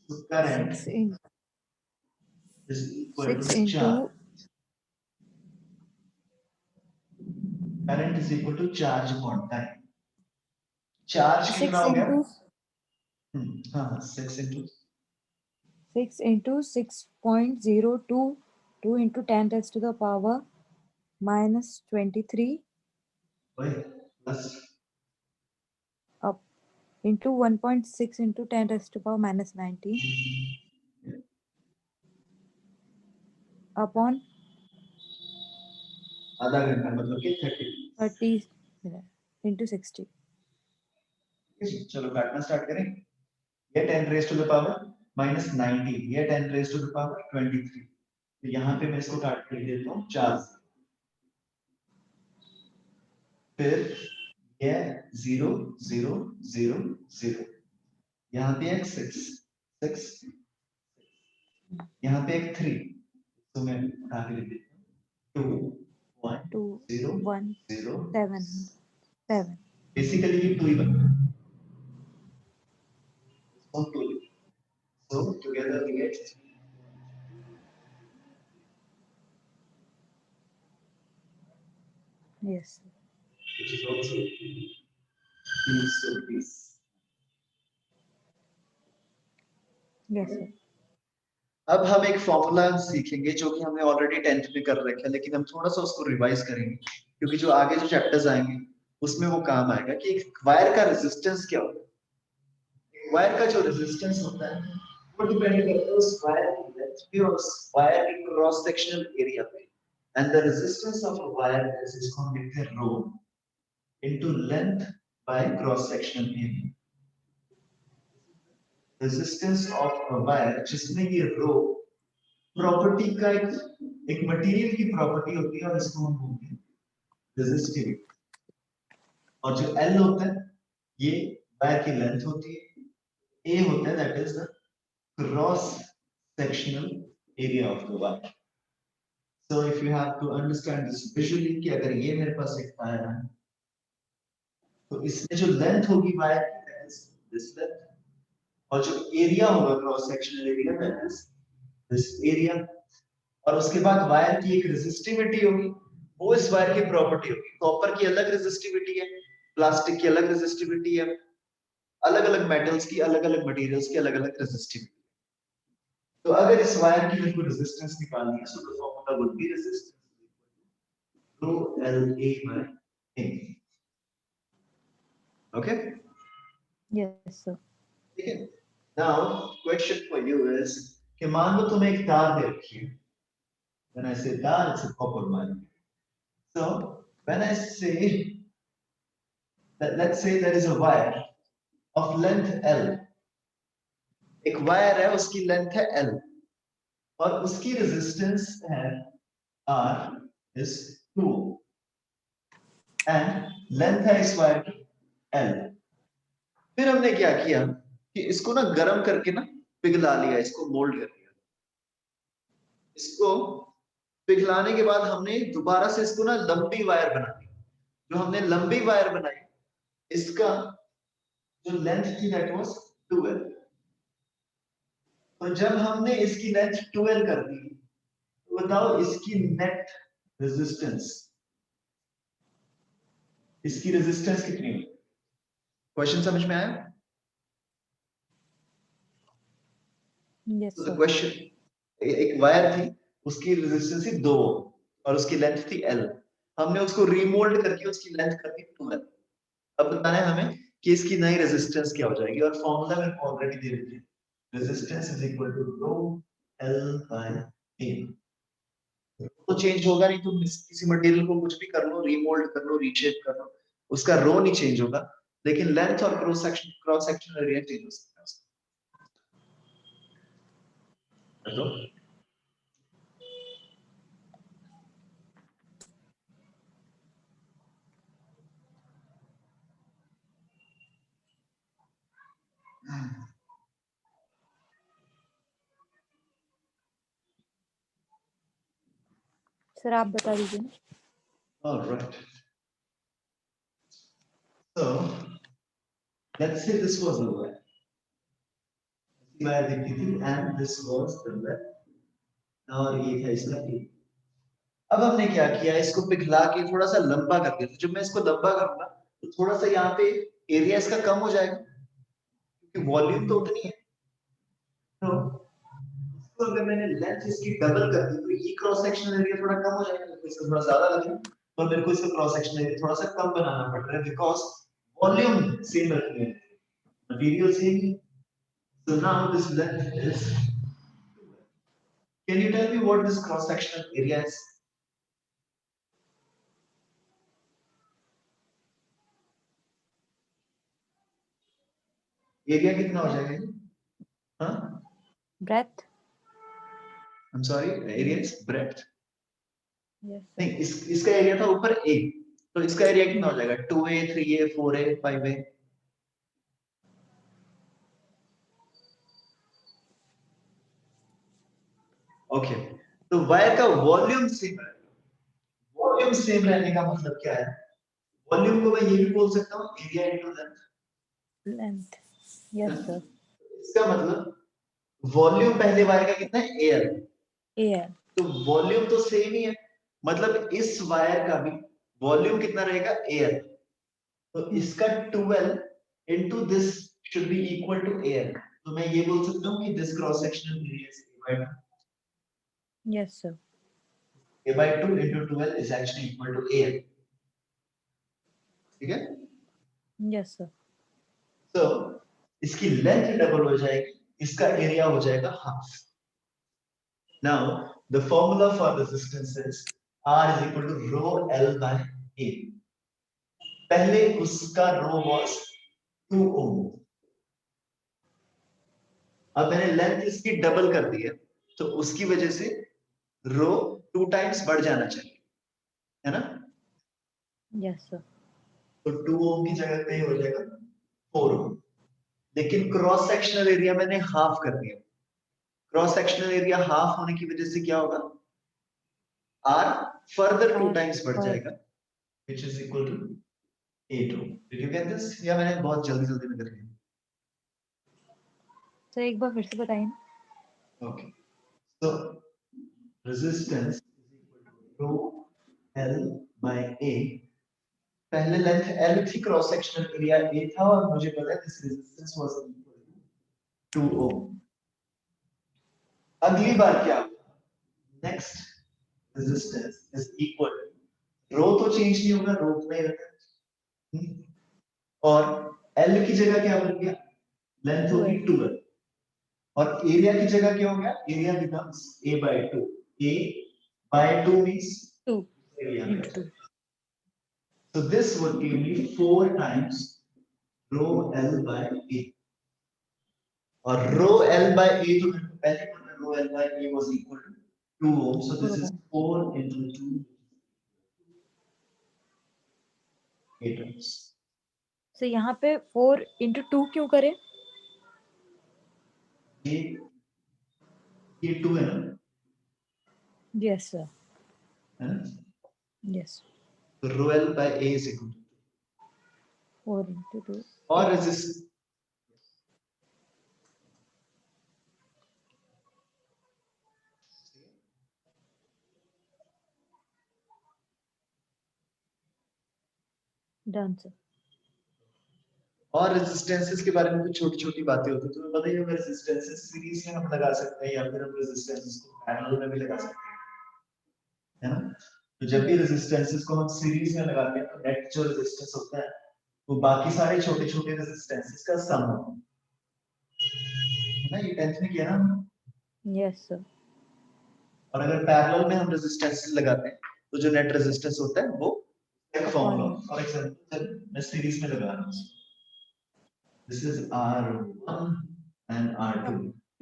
So current 6 in is equal 6 to into charge. Current is equal to charge upon time. Charge 6 कितना हो गया? into हाँ, 6 into 6 into 6.022 into 10 raised to the power minus 23 plus up into 1.6 into 10 raised to the power minus 19 upon आधा घंटा मतलब कि 30. 30 into 60. चलो काटना स्टार्ट करें. ये 10 raised to the power minus 19, ये 10 raised to the power 23. तो यहाँ पे मैं इसको काट के लिख देता हूँ 4. फिर ये 0 0 0 0, यहाँ पे एक 6 6, यहाँ पे एक 3, तो मैं उठा के लिख देता हूँ 2 1 0 1 0 7 7. बेसिकली ये 2 ही बनता है. So together we get Yes. which is also 320. Yes, sir. अब हम एक फॉर्मूला सीखेंगे जो कि हमने ऑलरेडी 10th में कर रखा है, लेकिन हम थोड़ा सा उसको रिवाइज करेंगे क्योंकि जो आगे जो चैप्टर्स आएंगे उसमें वो काम आएगा कि एक वायर का रेजिस्टेंस क्या होता है। वायर का जो रेजिस्टेंस होता है वो डिपेंड करता है उस वायर की लेंथ पे और उस वायर के क्रॉस सेक्शनल एरिया पे। And the resistance of a wire is इसको हम लिखते हैं rho into length by cross sectional area. Resistance of a wire जिसमें ये रो प्रॉपर्टी का एक मटेरियल की प्रॉपर्टी होती है और इसको हम बोलते हैं रेजिस्टिविटी। और जो L होता है ये वायर की लेंथ होती है, A होता है that is the cross sectional area of the wire. So if you have to understand this visually कि अगर ये मेरे पास एक वायर है तो इसमें जो लेंथ होगी वायर की दैट इज दिस लेंथ और जो एरिया होगा cross sectional area that is this area. और उसके बाद वायर की एक रेजिस्टिविटी होगी, वो इस वायर की प्रॉपर्टी होगी। कॉपर की अलग रेजिस्टिविटी है, प्लास्टिक की अलग रेजिस्टिविटी है, अलग अलग मेटल्स की अलग अलग मटेरियल्स की अलग अलग रेजिस्टिविटी। तो अगर इस वायर की मेरे को रेजिस्टेंस निकालनी है so the formula would be resistance rho L A by A. Okay, Yes, sir. ठीक है। Now question for you is कि मान लो तुम्हें एक तार दे रखी है। व्हेन आई से तार it's a copper wire. So when I say that, let's say there is a wire of length L, एक वायर है उसकी लेंथ है L और उसकी रेजिस्टेंस है R is 2 and लेंथ है इस वायर की L। फिर हमने क्या किया कि इसको ना गर्म करके ना पिघला लिया, इसको मोल्ड कर लिया। इसको पिघलाने के बाद हमने दोबारा से इसको ना लंबी वायर बना दी। जो हमने लंबी वायर बनाई इसका जो लेंथ थी दैट वाज 2L। तो जब हमने इसकी लेंथ 12 कर दी तो बताओ इसकी नेट रेजिस्टेंस, इसकी रेजिस्टेंस कितनी होगी? क्वेश्चन समझ में आया? Yes, तो द sir. क्वेश्चन एक वायर थी उसकी रेजिस्टेंस थी 2 और उसकी लेंथ थी L। हमने उसको रीमोल्ड करके उसकी लेंथ कर दी 12। अब बताना है हमें कि इसकी नई रेजिस्टेंस क्या हो जाएगी और फॉर्मूला मेरे को ऑलरेडी दे दिया। Resistance is equal to rho L by A। तो चेंज होगा नहीं, तुम किसी मटेरियल को कुछ भी कर लो, रीमोल्ड कर लो, रीशेप कर लो, उसका रो नहीं चेंज होगा, लेकिन लेंथ और क्रॉस सेक्शन एरिया चेंज हो सकता है उसका। हेलो, सर आप बता दीजिए ना। Alright. So let's say this was the wire. Wire दिखती थी and this was the length और ये था इसका T। अब हमने क्या किया, इसको पिघला के थोड़ा सा लंबा कर दिया। जब मैं इसको लंबा करूंगा तो थोड़ा सा यहाँ पे एरिया इसका कम हो जाएगा क्योंकि वॉल्यूम तो उतनी है। तो इसको अगर मैंने लेंथ इसकी डबल कर दी तो ये क्रॉस सेक्शनल एरिया थोड़ा कम हो जाएगा, तो इसका थोड़ा ज्यादा लगेगा। तो मेरे को इसका क्रॉस सेक्शनल एरिया थोड़ा सा कम बनाना पड़ रहा है बिकॉज़ वॉल्यूम सेम रखनी है, मटेरियल सेम है। So now this length is, can you tell me what this cross sectional area is? Area कितना हो जाएगा ये? हाँ, Breadth. I'm sorry, area is breadth। Yes, sir. नहीं, इसका एरिया था ऊपर A, तो इसका एरिया कितना हो जाएगा? 2A, 3A, 4A, 5A। Okay, तो वायर का वॉल्यूम सेम है। वॉल्यूम सेम रहने का मतलब क्या है? वॉल्यूम को मैं ये भी बोल सकता हूँ area into length. Length. Yes, sir. इसका मतलब वॉल्यूम पहले वायर का कितना है? AL। AL. तो वॉल्यूम तो सेम ही है, मतलब इस वायर का भी वॉल्यूम कितना रहेगा एयर, तो इसका 12 into this should be equal to air, तो मैं ये बोल सकता हूँ कि this cross sectional area is Yes, sir. a by 2 into 12 is actually equal to air, ठीक है? Yes, sir. तो इसकी लेंथ डबल हो जाएगी, इसका एरिया हो जाएगा half. Now the formula for resistance is R is equal to rho L by A. पहले उसका rho was 2 ohm. अब मैंने लेंथ इसकी डबल कर दी है, तो उसकी वजह से रो 2 टाइम्स बढ़ जाना चाहिए, है ना? Yes, sir. तो 2 ओम की जगह पे हो जाएगा 4 ओम. लेकिन क्रॉस सेक्शनल एरिया मैंने हाफ कर दिया. क्रॉस सेक्शनल एरिया हाफ होने की वजह से क्या होगा, आर फर्दर 2 टाइम्स बढ़ जाएगा, which is equal to 8 ohm. Did you get this? या मैंने बहुत जल्दी जल्दी में कर लिया? सर एक बार फिर से बताइए ना. Okay. So resistance is equal to rho L by A. पहले लेंथ L थी, क्रॉस सेक्शनल एरिया A था, और मुझे पता है this resistance was equal to 2 ohm. अगली बार क्या होगा, next resistance is equal, rho तो चेंज नहीं होगा, रो उतना ही रहेगा, और L की जगह क्या बन गया, लेंथ होगी 12, और एरिया की जगह क्या हो गया, area becomes A by 2. A by 2 means 2 area. into 2. So this would give me 4 times rho L by A. और rho L by A तो मेरे को पहले पता है, rho L by A was equal to 2 ohm. So this is 4 into 2, 8 ohms. सो यहाँ पे 4 into 2 क्यों करें? ये 2 है ना? Yes, sir. है ना? Yes. तो rho L by A is equal to 4 into 2. और resist Done, sir. और रेजिस्टेंसेस के बारे में कुछ छोटी छोटी बातें होती है, तुम्हें पता ही होगा रेजिस्टेंसेस सीरीज में हम लगा सकते हैं, या फिर हम रेजिस्टेंसेस को पैरेलल में भी लगा सकते हैं, है ना? तो जब भी रेजिस्टेंसेस को हम सीरीज में लगाते हैं, तो नेट जो रेजिस्टेंस होता है वो बाकी सारे छोटे छोटे रेजिस्टेंसेस का सम होता है ना? ये 10th में किया ना हमने? Yes, sir. और अगर पैरेलल में हम रेजिस्टेंसेस लगाते हैं, तो जो नेट रेजिस्टेंस होता है वो एक फॉर्मूला, फॉर एग्जांपल मैं सीरीज में लगा रहा हूं, this is R1 and R2.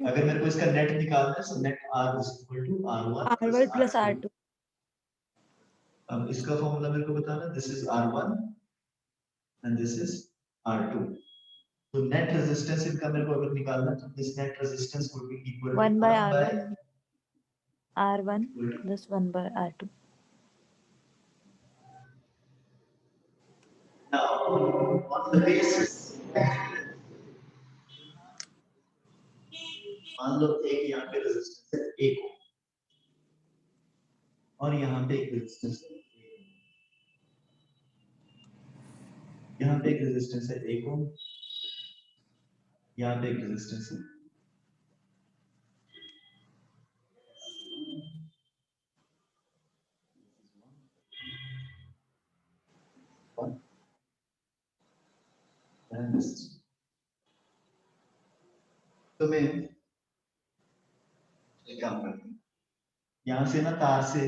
अगर मेरे को इसका नेट निकालना है, so net R is equal to R1 R1 plus R2. R2. अब इसका फॉर्मूला मेरे को बताना, this is R1 and this is R2. तो नेट रेजिस्टेंस इनका मेरे को अगर निकालना है, तो this net resistance would be equal to 1 by R1 plus 1 by R2. now on the basis, मान लो एक यहाँ पे रेजिस्टेंस है 1 ओम, और यहाँ पे एक रेजिस्टेंस है, यहाँ पे एक रेजिस्टेंस है 1 ओम, यहाँ पे एक रेजिस्टेंस है, तो मैं एक काम करता हूँ, यहाँ से ना तार से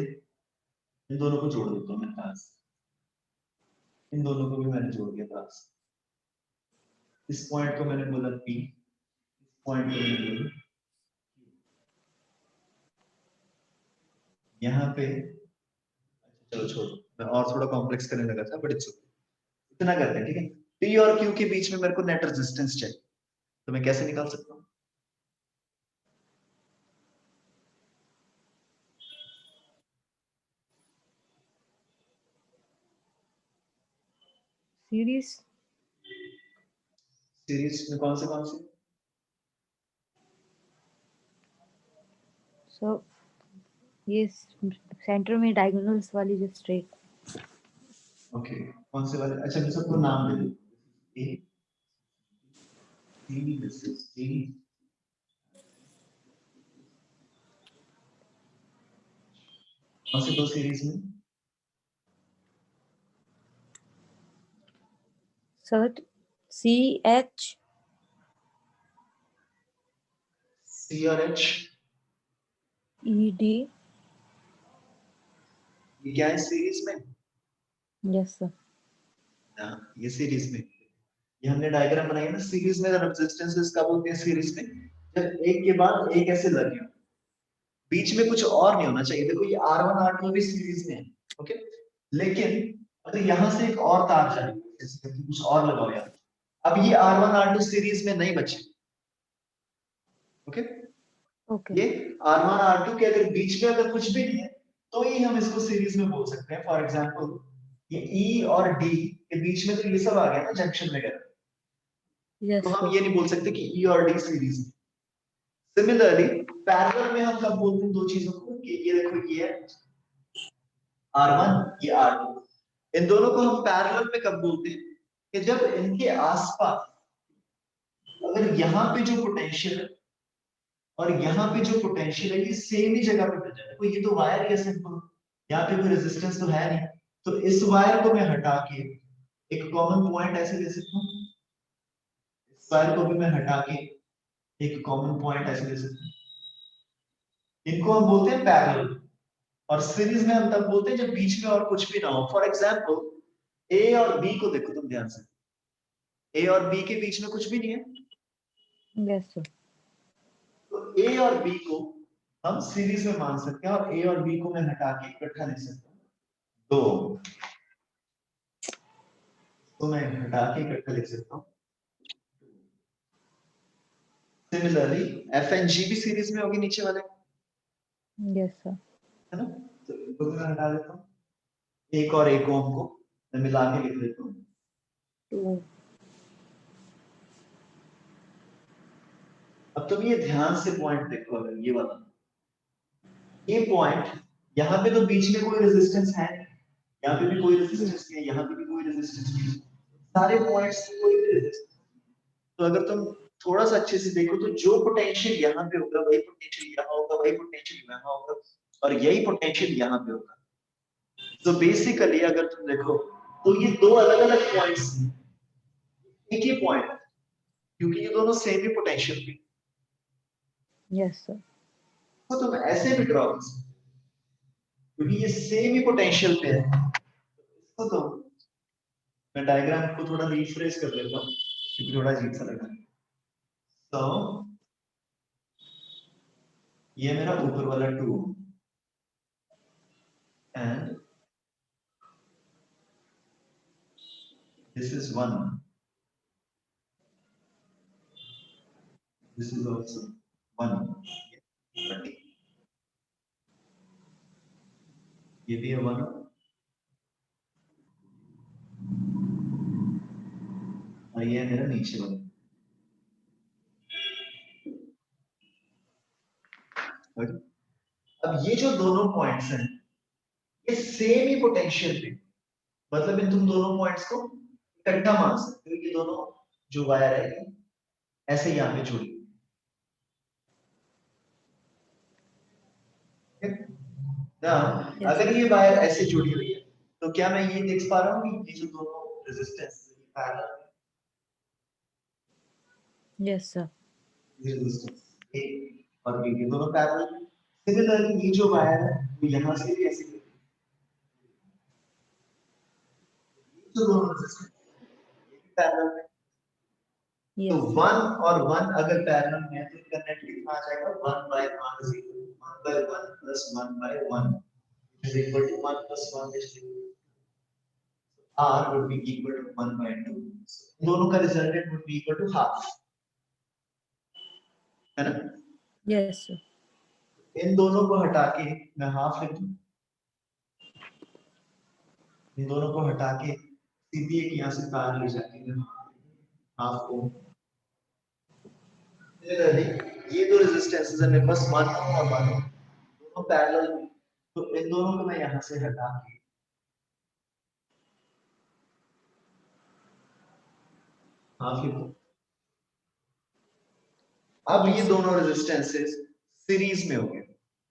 इन दोनों को जोड़ देता हूँ मैं, तार से इन दोनों को भी मैंने जोड़ दिया तार से. इस पॉइंट को मैंने बोला P, इस पॉइंट को मैंने बोला यहाँ पे. अच्छा चलो छोड़ो, मैं और थोड़ा कॉम्प्लेक्स करने लगा था, बट इट्स ओके, इतना करते हैं, ठीक है? P और Q के बीच में मेरे को नेट रेजिस्टेंस चाहिए, तो मैं कैसे निकाल सकता हूँ? सीरीज में कौन से? So ये सेंटर में डायगोनल्स वाली जो स्ट्रेट. ओके, कौन से वाले? अच्छा मैं सबको नाम दे दूं, ए सी, दिस इज सी, कौन से दो सीरीज में? सर CH सी और एच, ED। ये क्या है सीरीज में? Yes sir. हाँ, ये सीरीज में, ये हमने डायग्राम बनाई है ना सीरीज में, रेजिस्टेंसेस कब होते हैं सीरीज में? जब एक के बाद एक ऐसे लगे हो, बीच में कुछ और नहीं होना चाहिए। देखो ये R1 R2 भी सीरीज में है, ओके, लेकिन अगर यहाँ से एक और तार जाए, जैसे कि कुछ और लगाओ यार, अब ये R1 R2 सीरीज में नहीं बचे, ओके, ओके। ये R1 R2 के अगर बीच में अगर कुछ भी नहीं है तो ही हम इसको सीरीज में बोल सकते हैं। फॉर एग्जांपल ये E और D के बीच में तो ये सब आ गया ना जंक्शन वगैरह, तो यस हम सर। ये नहीं बोल सकते कि E और D सीरीज में। सिमिलरली पैरेलल में हम कब बोलते हैं दो चीजों को, कि ये देखो ये है R1, ये R2, इन दोनों को हम पैरेलल में कब बोलते हैं? कि जब इनके आसपास अगर यहाँ पे जो पोटेंशियल है और यहाँ पे जो पोटेंशियल है ये सेम ही जगह पे मिल जाए। देखो ये तो वायर ही है सिंपल, यहाँ पे कोई रेजिस्टेंस तो है नहीं, तो इस वायर को मैं हटा के एक कॉमन पॉइंट ऐसे ले सकता हूँ, इस वायर को भी मैं हटा के एक कॉमन पॉइंट ऐसे ले सकता हूँ। इनको हम बोलते हैं पैरेलल। और सीरीज में हम तब बोलते हैं जब बीच में और कुछ भी ना हो। फॉर एग्जाम्पल ए और बी को देखो तुम ध्यान से, ए और बी के बीच में कुछ भी नहीं है, यस सर। तो ए और बी को हम सीरीज में मान सकते हैं, और ए और बी को मैं हटा के इकट्ठा लिख सकता हूँ दो, तो मैं हटा के इकट्ठा लिख सकता हूँ। सिमिलरली एफ एंड जी भी सीरीज में होगी नीचे वाले, यस सर। है ना, तो इनको भी मैं हटा देता हूँ, एक और एक ओम को मैं मिला के लिख देता हूँ 2। अब तुम ये ध्यान से पॉइंट देखो, अगर ये वाला ये पॉइंट, यहाँ पे तो बीच में कोई रेजिस्टेंस है नहीं, यहाँ पे भी कोई रेजिस्टेंस नहीं है, यहाँ पे भी कोई रेजिस्टेंस नहीं है, सारे पॉइंट्स में कोई भी रेजिस्टेंस। तो अगर तुम थोड़ा सा अच्छे से देखो तो जो पोटेंशियल यहाँ पे होगा वही पोटेंशियल यहाँ होगा, वही पोटेंशियल यहाँ होगा, और यही पोटेंशियल यहाँ पे होगा। तो बेसिकली अगर तुम देखो तो ये दो अलग अलग पॉइंट्स हैं, एक ही पॉइंट, क्योंकि ये दोनों सेम ही पोटेंशियल पे, यस सर। तो तुम ऐसे भी ड्रॉ कर सकते हो, क्योंकि ये सेम ही पोटेंशियल पे है। इसको तो मैं डायग्राम को थोड़ा रिफ्रेश कर लेता हूँ क्योंकि थोड़ा अजीब सा लगा। तो ये मेरा ऊपर वाला 2 and this is 1, this is also 1, ये भी है 1, और ये है मेरा नीचे वाला। अब ये जो दोनों पॉइंट्स हैं ये सेम ही पोटेंशियल पे, मतलब इन तुम दोनों पॉइंट्स को इकट्ठा मान सकते हो, ये दोनों जो वायर है ऐसे यहाँ पे जुड़ी, ना यस अगर ये वायर ऐसे जुड़ी हुई है तो क्या मैं ये देख पा रहा हूँ कि ये जो दोनों रेजिस्टेंस पैरेलल है, यस सर। ये रेजिस्टेंस ए और बी ये दोनों पैरेलल है। सिमिलरली ये जो वायर है वो यहाँ से भी ऐसे जुड़ी है, ये जो दोनों रेजिस्टेंस पैरेलल है। तो यस 1 और 1 अगर पैरेलल में है तो इनका नेट कितना आ जाएगा, 1 by 1 is equal to 1 by 1 plus 1 by 1 is equal to 1 plus 1 is equal to R would be equal to 1 by 2. So दोनों का resultant would be equal to half, है ना? Yes sir. इन दोनों को हटा के मैं हाफ लिख दूं, इन दोनों को हटा के सीधी एक यहाँ से तार ले जाके मैं हाफ को, ये दो रेजिस्टेंसेस है मेरे पास 1 और 1 दोनों पैरेलल में, तो इन दोनों को मैं यहाँ से हटा के हाफ ही। अब ये दोनों रेजिस्टेंसेस सीरीज में हो गए,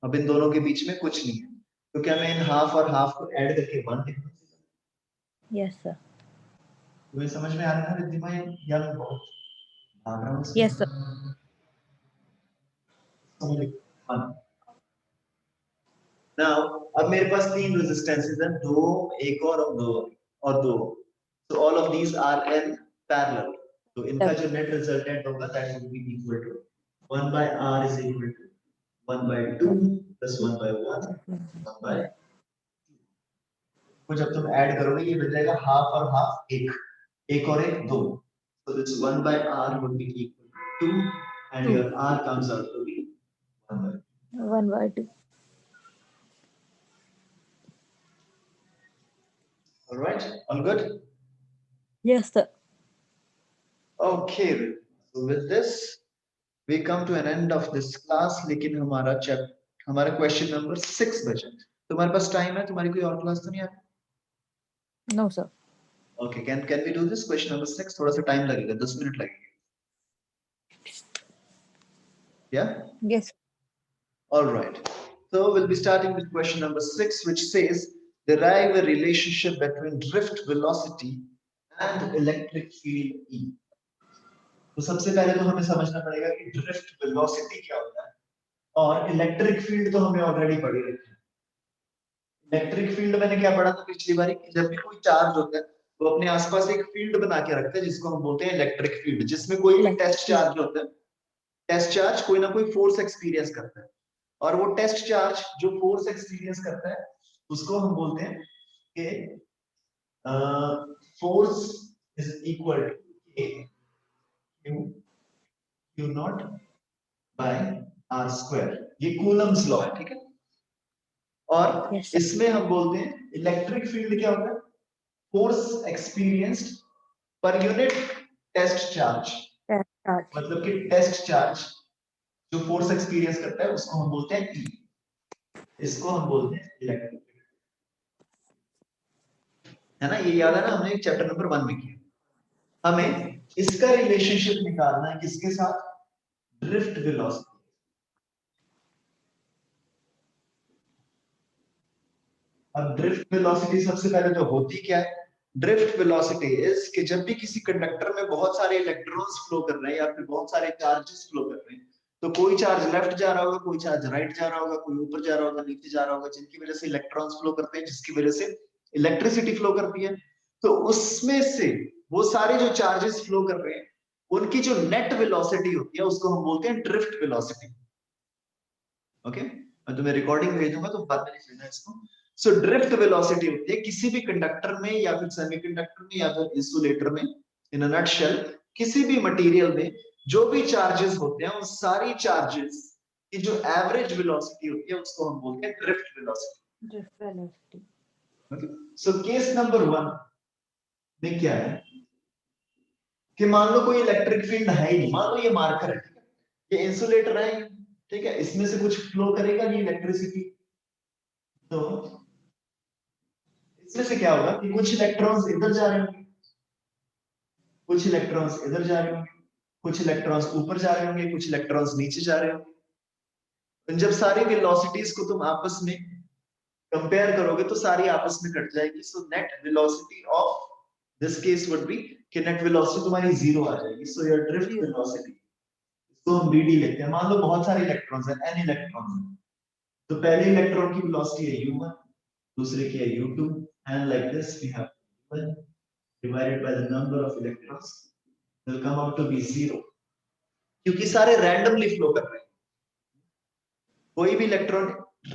अब इन दोनों के बीच में कुछ नहीं है, तो क्या मैं इन हाफ और हाफ को ऐड करके 1 लिख दूं? Yes sir. तुम्हें समझ में आ रहा है रिद्धिमा या मैं बहुत भाग रहा हूँ? Yes sir. नाउ अब मेरे पास 3 रेजिस्टेंसेस हैं, 2 एक और 2, so all of these are in parallel, तो इनका जो नेट रिजल्टेंट होगा that will be equal to 1 by r is equal to 1 by 2 plus 1 by 1 1 by 2, जब तुम ऐड करोगे ये बन जाएगा हाफ और हाफ, एक और एक 2, so this 1 by r would be equal to 2 and your r comes out to be 1 by 2. 1 by 2. All right, all good? Yes sir. Okay, so with this we come to an end of this class, लेकिन हमारा question number 6 बचा। तुम्हारे पास time है? तुम्हारी कोई और class तो नहीं आ रही? No sir. Okay, can we do this question number 6? थोड़ा सा टाइम लगेगा, 10 मिनट लगेगा। Yeah? Yes. All right. So we'll be starting with question number 6, which says derive a relationship between drift velocity and electric field E. तो सबसे पहले तो हमें समझना पड़ेगा कि ड्रिफ्ट वेलोसिटी क्या होता है, और इलेक्ट्रिक फील्ड तो हमने ऑलरेडी पढ़ी रखी है। इलेक्ट्रिक फील्ड मैंने क्या पढ़ा था पिछली बार, जब भी कोई चार्ज होता है वो अपने आसपास एक फील्ड बना के रखता है जिसको हम बोलते हैं इलेक्ट्रिक फील्ड, जिसमें कोई भी टेस्ट चार्ज होता है, टेस्ट चार्ज कोई ना कोई फोर्स एक्सपीरियंस करता है, और वो टेस्ट चार्ज जो फोर्स एक्सपीरियंस करता है उसको हम बोलते हैं कि force is equal to Q not by R square, ये कूलम्स लॉ है, ठीक है। और Yes, इसमें हम बोलते हैं इलेक्ट्रिक फील्ड क्या होता है, force experienced per unit test charge, मतलब कि टेस्ट चार्ज जो फोर्स एक्सपीरियंस करता है उसको हम बोलते हैं E, इसको हम बोलते हैं इलेक्ट्रिक फील्ड, है ना। ये याद है ना, हमने चैप्टर नंबर 1 में किया। हमें इसका रिलेशनशिप निकालना है किसके साथ, ड्रिफ्ट वेलोसिटी। अब ड्रिफ्ट वेलोसिटी सबसे पहले तो होती क्या है, ड्रिफ्ट वेलोसिटी इज कि जब भी किसी कंडक्टर में बहुत सारे इलेक्ट्रॉन्स फ्लो कर रहे हैं या फिर बहुत सारे चार्जेस फ्लो कर रहे हैं, तो कोई चार्ज लेफ्ट जा रहा होगा, कोई चार्ज राइट जा रहा होगा, कोई ऊपर जा रहा होगा, नीचे जा रहा होगा, जिनकी वजह से इलेक्ट्रॉन्स फ्लो करते हैं, जिसकी वजह से इलेक्ट्रिसिटी फ्लो करती है। तो उसमें से वो सारे जो चार्जेस फ्लो कर रहे हैं उनकी जो नेट वेलोसिटी होती है उसको हम बोलते हैं ड्रिफ्ट वेलोसिटी। ओके, मैं तुम्हें रिकॉर्डिंग भेजूंगा तो बाद में लिख लेना इसको। सो ड्रिफ्ट वेलोसिटी होती है किसी भी कंडक्टर में या फिर सेमीकंडक्टर में या फिर इंसुलेटर में, इन अ नटशेल किसी भी मटेरियल में जो भी चार्जेस होते हैं उन सारी चार्जेस की जो एवरेज वेलोसिटी होती है उसको हम बोलते हैं drift velocity. Drift velocity. So case number 1 में क्या है कि मान लो कोई इलेक्ट्रिक फील्ड है ही नहीं, मान लो ये मार्कर है, ठीक है, ये इंसुलेटर है, ठीक है, इसमें से कुछ फ्लो करेगा ये इलेक्ट्रिसिटी, तो इसमें से क्या होगा कि कुछ इलेक्ट्रॉन्स इधर जा रहे होंगे, कुछ इलेक्ट्रॉन्स इधर जा रहे होंगे, कुछ इलेक्ट्रॉन्स ऊपर जा रहे होंगे, कुछ इलेक्ट्रॉन्स नीचे जा रहे होंगे। तो जब सारी वेलोसिटीज को तुम आपस में कंपेयर करोगे तो सारी आपस में कट जाएगी। So net velocity of this case would be कि नेट वेलोसिटी तुम्हारी 0 आ जाएगी। सो योर ड्रिफ्ट वेलोसिटी, इसको हम डी लेते हैं। मान लो बहुत सारे इलेक्ट्रॉन्स हैं, n इलेक्ट्रॉन्स हैं, तो पहले इलेक्ट्रॉन की वेलोसिटी है u1, दूसरे की है u2, and like this we have u1 divided by the number of electrons will come out to be 0, क्योंकि सारे रैंडमली फ्लो कर रहे हैं, कोई भी इलेक्ट्रॉन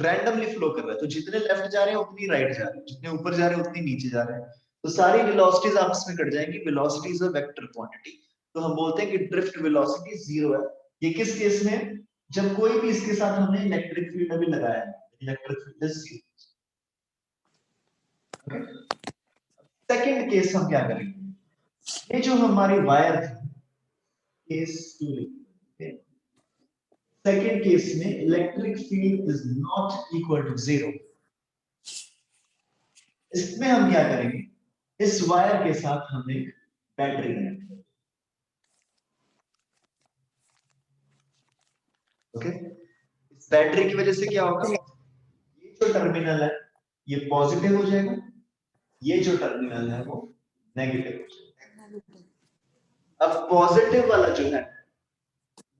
रैंडमली फ्लो कर रहा है, तो जितने लेफ्ट जा रहे हैं उतनी राइट जा रहे हैं, जितने ऊपर जा रहे हैं उतनी नीचे जा रहे हैं, तो सारी वेलोसिटीज आपस में कट जाएंगी। Velocity is a vector quantity, तो हम बोलते हैं कि ड्रिफ्ट वेलोसिटी 0 है। ये किस केस में, जब कोई भी इसके साथ हमने इलेक्ट्रिक फील्ड अभी लगाया है, electric field is 0। Okay, second case हम क्या करेंगे, ये जो हमारी वायर थी केस 2, सेकंड केस में electric field is not equal to 0। इसमें हम क्या करेंगे, इस वायर के साथ हम एक बैटरी कनेक्ट करेंगे। ओके, इस बैटरी की वजह से क्या होगा, ये जो टर्मिनल है ये पॉजिटिव हो जाएगा, ये जो टर्मिनल है वो नेगेटिव हो जाएगा। अब पॉजिटिव वाला जो है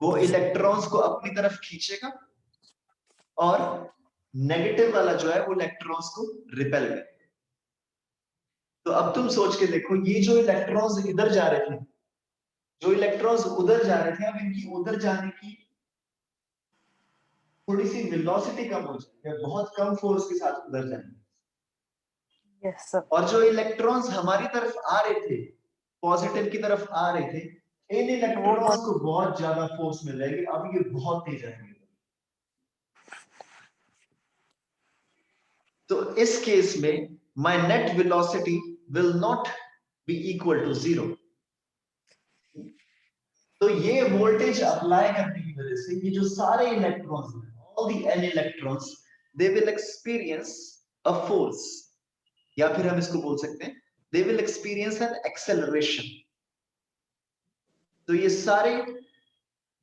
वो इलेक्ट्रॉन्स को अपनी तरफ खींचेगा और नेगेटिव वाला जो है वो इलेक्ट्रॉन्स को रिपेल करेगा। तो अब तुम सोच के देखो, ये जो इलेक्ट्रॉन्स इधर जा रहे थे, जो इलेक्ट्रॉन्स उधर जा रहे थे, अब इनकी उधर जाने की थोड़ी सी वेलोसिटी कम हो जाएगी, बहुत कम फोर्स के साथ उधर जाएंगे। Yes sir. और जो इलेक्ट्रॉन्स हमारी तरफ आ रहे थे, पॉजिटिव की तरफ आ रहे थे, इन इलेक्ट्रॉन्स को बहुत ज्यादा फोर्स मिल जाएगी, अब ये बहुत तेज आएंगे। तो इस केस में my net velocity will not be equal to 0। तो ये वोल्टेज अप्लाई करने की वजह से ये जो सारे इलेक्ट्रॉन्स हैं, all the n electrons, they will experience a force, या फिर हम इसको बोल सकते हैं they will experience an acceleration. तो ये सारे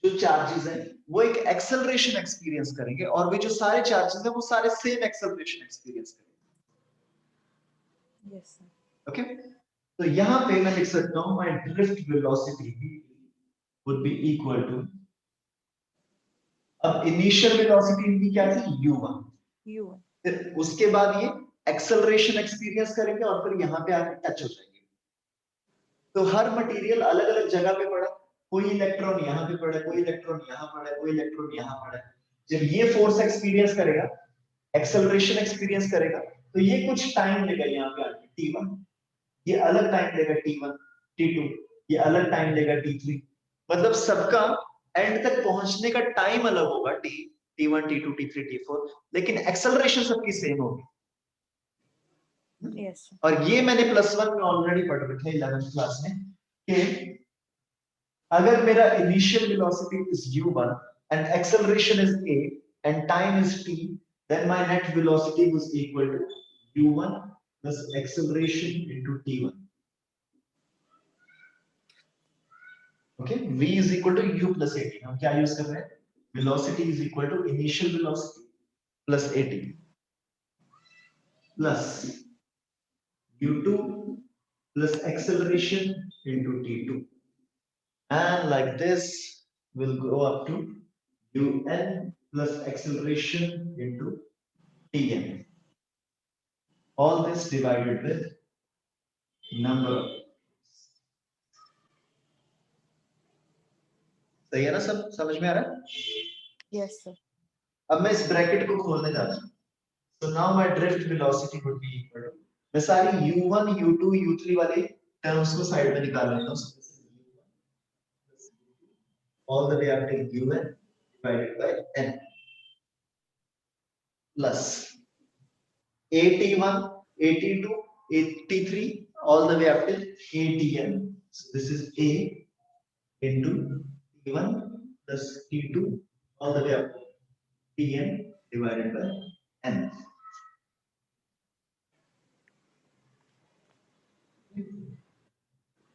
जो चार्जेस हैं वो एक एक्सेलरेशन एक्सपीरियंस करेंगे, और वे जो सारे चार्जेस हैं वो सारे सेम एक्सेलरेशन एक्सपीरियंस करेंगे। Yes sir. ओके, तो यहां पे मैं लिख सकता हूं my drift velocity would be equal to, अब इनिशियल वेलोसिटी इनकी क्या थी, u1, फिर उसके बाद ये एक्सेलरेशन एक्सपीरियंस करेंगे और फिर यहाँ पे आके टच हो जाएंगे। तो हर मटेरियल अलग अलग जगह पे पड़ा, कोई इलेक्ट्रॉन यहाँ पे पड़ा, कोई इलेक्ट्रॉन यहाँ पड़ा, कोई इलेक्ट्रॉन यहाँ पड़ा। जब ये फोर्स एक्सपीरियंस करेगा, एक्सेलरेशन एक्सपीरियंस करेगा, तो ये कुछ टाइम लेगा यहाँ पे आके t1, ये अलग टाइम लेगा t1, t2, ये अलग टाइम लेगा t3। मतलब सबका एंड तक पहुंचने का टाइम अलग होगा, t1, t2, t3, t4, लेकिन एक्सेलरेशन सबकी सेम होगी। Yes. और ये मैंने +1 में ऑलरेडी पढ़ रखा है 11th क्लास में, कि अगर मेरा initial velocity is u1 and acceleration is a and time is t, then my net velocity was equal to u1 plus acceleration into t1. Okay, v is equal to u plus at। हम क्या use कर रहे हैं, velocity is equal to initial velocity plus at plus u2 plus acceleration into t2, and like this will go up to un plus acceleration into tn, all this divided with number of, सही है ना, सब समझ में आ रहा है? Yes sir. अब मैं इस ब्रैकेट को खोलने जा रहा हूं। So now my drift velocity would be equal to, मैं सारी u1, u2, u3 वाले टर्म्स को साइड में निकाल लेता हूं, all the way up to un divided by n plus at1, at2, at3, all the way up till atn. So this is a into t1 plus t2 all the way up to tn divided by n.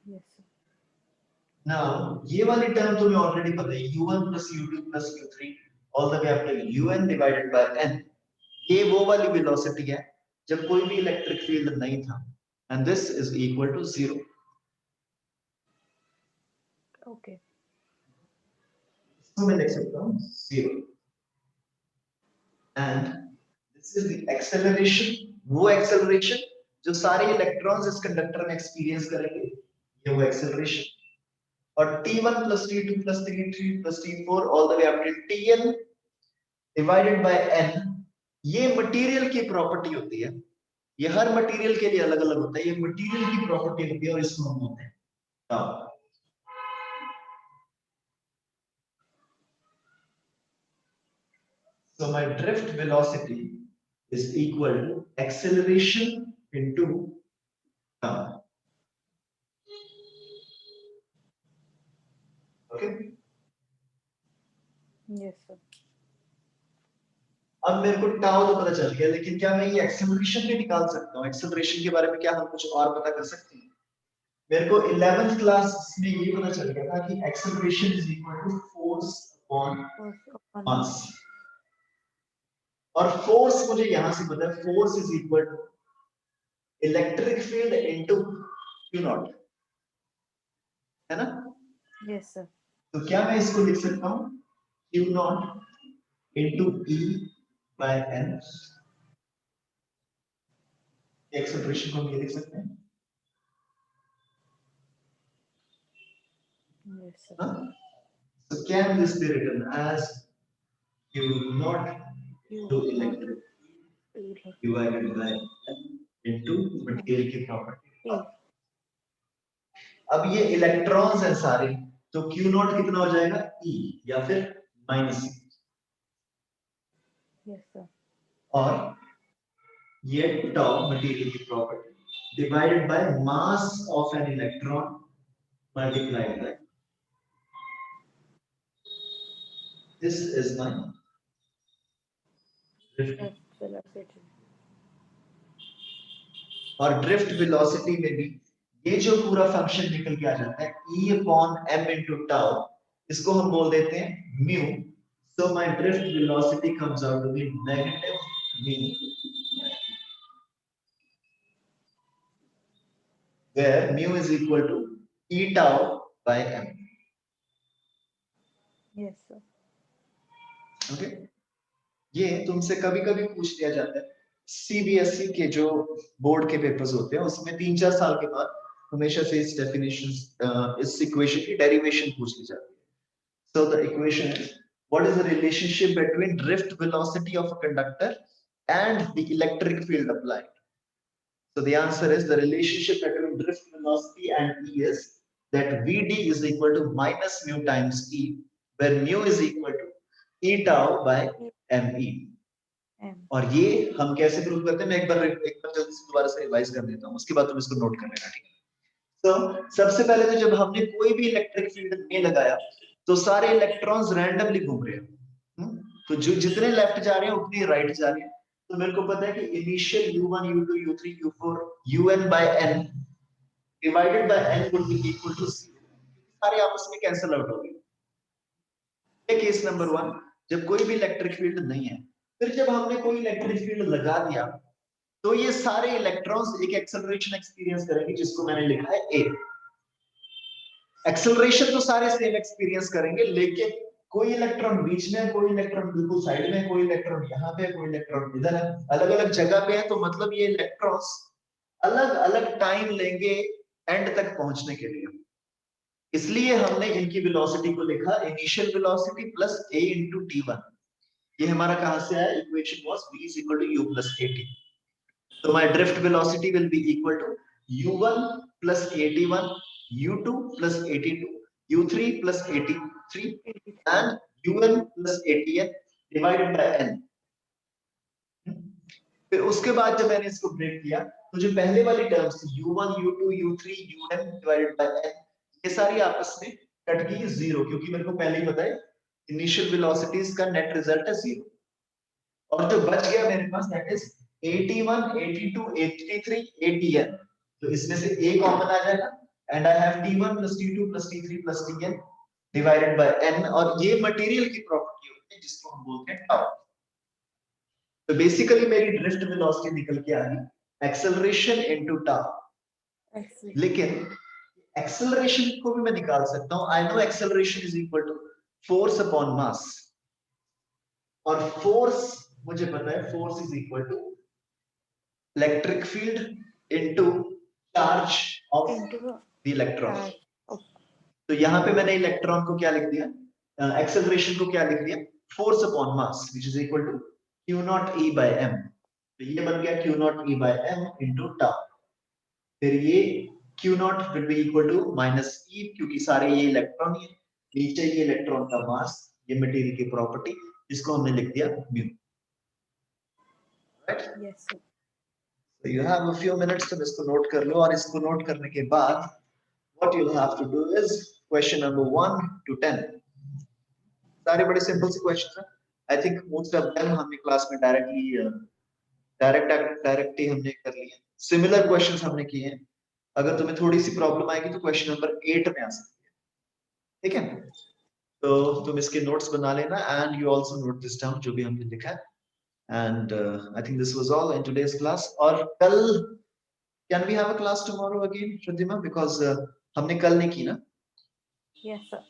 Yes sir. Now ये वाली term तुम्हें already पता है, u1 plus u2 plus u3 all the way up to un divided by n। ये वो वाली velocity है जब कोई भी इलेक्ट्रिक फील्ड नहीं था, and this is equal to 0। Okay. इसको मैं लिख सकता हूँ 0, and this is the acceleration, वो acceleration जो सारे इलेक्ट्रॉन्स इस कंडक्टर में एक्सपीरियंस करेंगे, ये वो acceleration। और t1 plus t2 plus t3 plus t4 all the way up to tn divided by n, ये मटेरियल की प्रॉपर्टी होती है, ये हर मटेरियल के लिए अलग अलग होता है, ये मटेरियल की प्रॉपर्टी होती है और इसको हम बोलते हैं ताऊ। So my drift velocity is equal to acceleration into tau. Okay? Yes sir. अब मेरे को टाउ तो पता चल गया, लेकिन क्या मैं ये एक्सेलरेशन भी निकाल सकता हूँ? एक्सेलरेशन के बारे में क्या हम कुछ और पता कर सकते हैं? मेरे को 11th क्लास में ये पता चल गया था कि acceleration is equal to force upon Force upon mass. mass. और फोर्स मुझे यहां से पता है, force is equal to electric field into Q not, है ना? Yes, sir. तो क्या मैं इसको लिख सकता हूं Q not into E by N, acceleration को हम ये लिख सकते हैं, Yes, sir. हाँ? So can this be written as Q naught You into not electric feel divided by N into material की property। feel. अब ये इलेक्ट्रॉन्स हैं सारे, तो Q नॉट कितना हो जाएगा E या फिर माइनस E, Yes, sir. और ये टाउ मटेरियल की property divided by mass of an electron multiplied by this is my drift. That's velocity. और ड्रिफ्ट वेलोसिटी में भी ये जो पूरा फंक्शन निकल के आ जाता है E upon m into tau, इसको हम बोल देते हैं mu. So my drift velocity comes out to be negative mu, where mu is equal to E tau by m। Yes, sir. Okay, ये तुमसे कभी-कभी पूछ लिया जाता है, सीबीएसई के जो बोर्ड के पेपर्स होते हैं उसमें 3-4 साल के बाद हमेशा से इस डेफिनेशन इस इक्वेशन की डेरिवेशन पूछ ली जाती है। So the equation is, what is the relationship between drift velocity of a conductor and the electric field applied? So the answer is, the relationship between drift velocity and E is that Vd is equal to minus mu times E, where mu is equal to E tau by me। M. और ये हम कैसे prove करते हैं, मैं एक बार जल्दी से दोबारा से रिवाइज कर देता हूँ, उसके बाद तुम इसको नोट कर लेना, ठीक है? तो सबसे पहले तो जब हमने कोई भी इलेक्ट्रिक फील्ड नहीं लगाया तो सारे इलेक्ट्रॉन्स रैंडमली घूम रहे हैं, तो जो जितने लेफ्ट जा रहे हैं उतने राइट जा रहे हैं। तो मेरे को पता है कि initial u1 u2 u3 u4 un by n divided by n would be equal to 0, सारे आपस में कैंसिल आउट हो गए। केस नंबर 1, जब कोई भी इलेक्ट्रिक फील्ड नहीं है। फिर जब हमने कोई इलेक्ट्रिक फील्ड लगा दिया तो ये सारे इलेक्ट्रॉन्स एक एक्सेलरेशन एक्सपीरियंस करेंगे जिसको मैंने लिखा है a। एक्सेलरेशन तो सारे सेम एक्सपीरियंस करेंगे, लेकिन कोई इलेक्ट्रॉन बीच में है, कोई इलेक्ट्रॉन बिल्कुल साइड में है, कोई इलेक्ट्रॉन यहाँ पे है, कोई इलेक्ट्रॉन इधर है, अलग अलग जगह पे है। तो मतलब ये इलेक्ट्रॉन्स अलग अलग टाइम लेंगे एंड तक पहुंचने के लिए, इसलिए हमने इनकी वेलोसिटी को लिखा initial velocity plus a into t1। ये हमारा कहां से आया, equation was v is equal to u plus at। तो my drift velocity will be equal to u1 plus at1, u2 plus 82, u3 plus 83 and un plus 80n divided by n। फिर उसके बाद जब मैंने इसको ब्रेक किया तो जो पहले वाली टर्म्स थी u1 u2 u3 un divided by n, ये सारी आपस में कट गई 0, क्योंकि मेरे को पहले ही पता है इनिशियल वेलोसिटीज का नेट रिजल्ट है 0। और जो बच गया मेरे पास दैट इज 81 82 83 80n, तो इसमें से a कॉमन आ जाएगा and I have T1 plus T2 plus T3 plus Tn divided by n, और ये मटेरियल की प्रॉपर्टी होती है जिसको हम बोलते हैं टाउ। तो बेसिकली मेरी ड्रिफ्ट वेलोसिटी निकल के आ गई एक्सेलरेशन इनटू टाउ। लेकिन एक्सेलरेशन को भी मैं निकाल सकता हूं, I know acceleration is equal to force upon mass, और फोर्स मुझे पता है force is equal to electric field into charge of the electron. तो यहाँ पे मैंने इलेक्ट्रॉन को क्या लिख दिया, एक्सेलरेशन को क्या लिख दिया, force upon mass which is equal to q not e by m। तो ये बन गया q not e by m into tau. फिर ये q not will be equal to minus e, क्योंकि सारे ये इलेक्ट्रॉन ही है, नीचे ये इलेक्ट्रॉन का मास, ये मटेरियल की प्रॉपर्टी, इसको हमने लिख दिया mu. Right, Yes, sir. so you have a few minutes, तुम इसको नोट कर लो, और इसको नोट करने के बाद what you'll have to do is question number 1 to 10। सारे बड़े सिंपल से क्वेश्चंस हैं, I think most of them हमने क्लास में डायरेक्ट ही हमने कर लिए। सिमिलर क्वेश्चंस हमने किए हैं, अगर तुम्हें थोड़ी सी प्रॉब्लम आएगी तो क्वेश्चन नंबर 8 में आ सकती है, ठीक है? तो तुम इसके नोट्स बना लेना and you also note this down जो भी हमने लिखा है. And I think this was all in today's class. और कल can we have a class tomorrow again, Shruddima? Because हमने कल नहीं की ना. Yes, sir.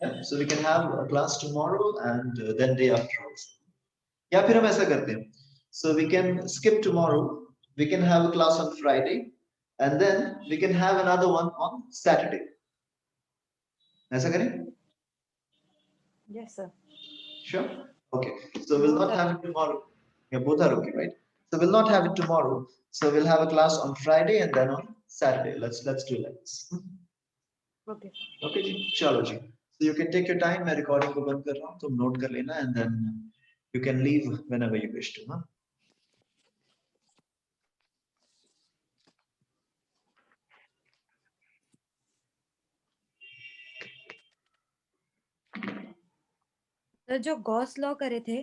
Yeah, so we can have a class tomorrow and then day after also. या फिर हम ऐसा करते हैं. So we can skip tomorrow. We can have a class on Friday, and then we can have another one on Saturday. ऐसा करें? Yes, sir. Sure. Okay. So we'll not have it tomorrow. Yeah, both are okay, right? So we'll not have it tomorrow. So we'll have a class on Friday and then on Saturday. Let's do like this. Okay. Okay जी, चलो जी. So you can take your time. मैं recording को बंद कर रहा हूँ. तुम note कर लेना and then you can leave whenever you wish to. हाँ? सर जो गॉस लॉ करे थे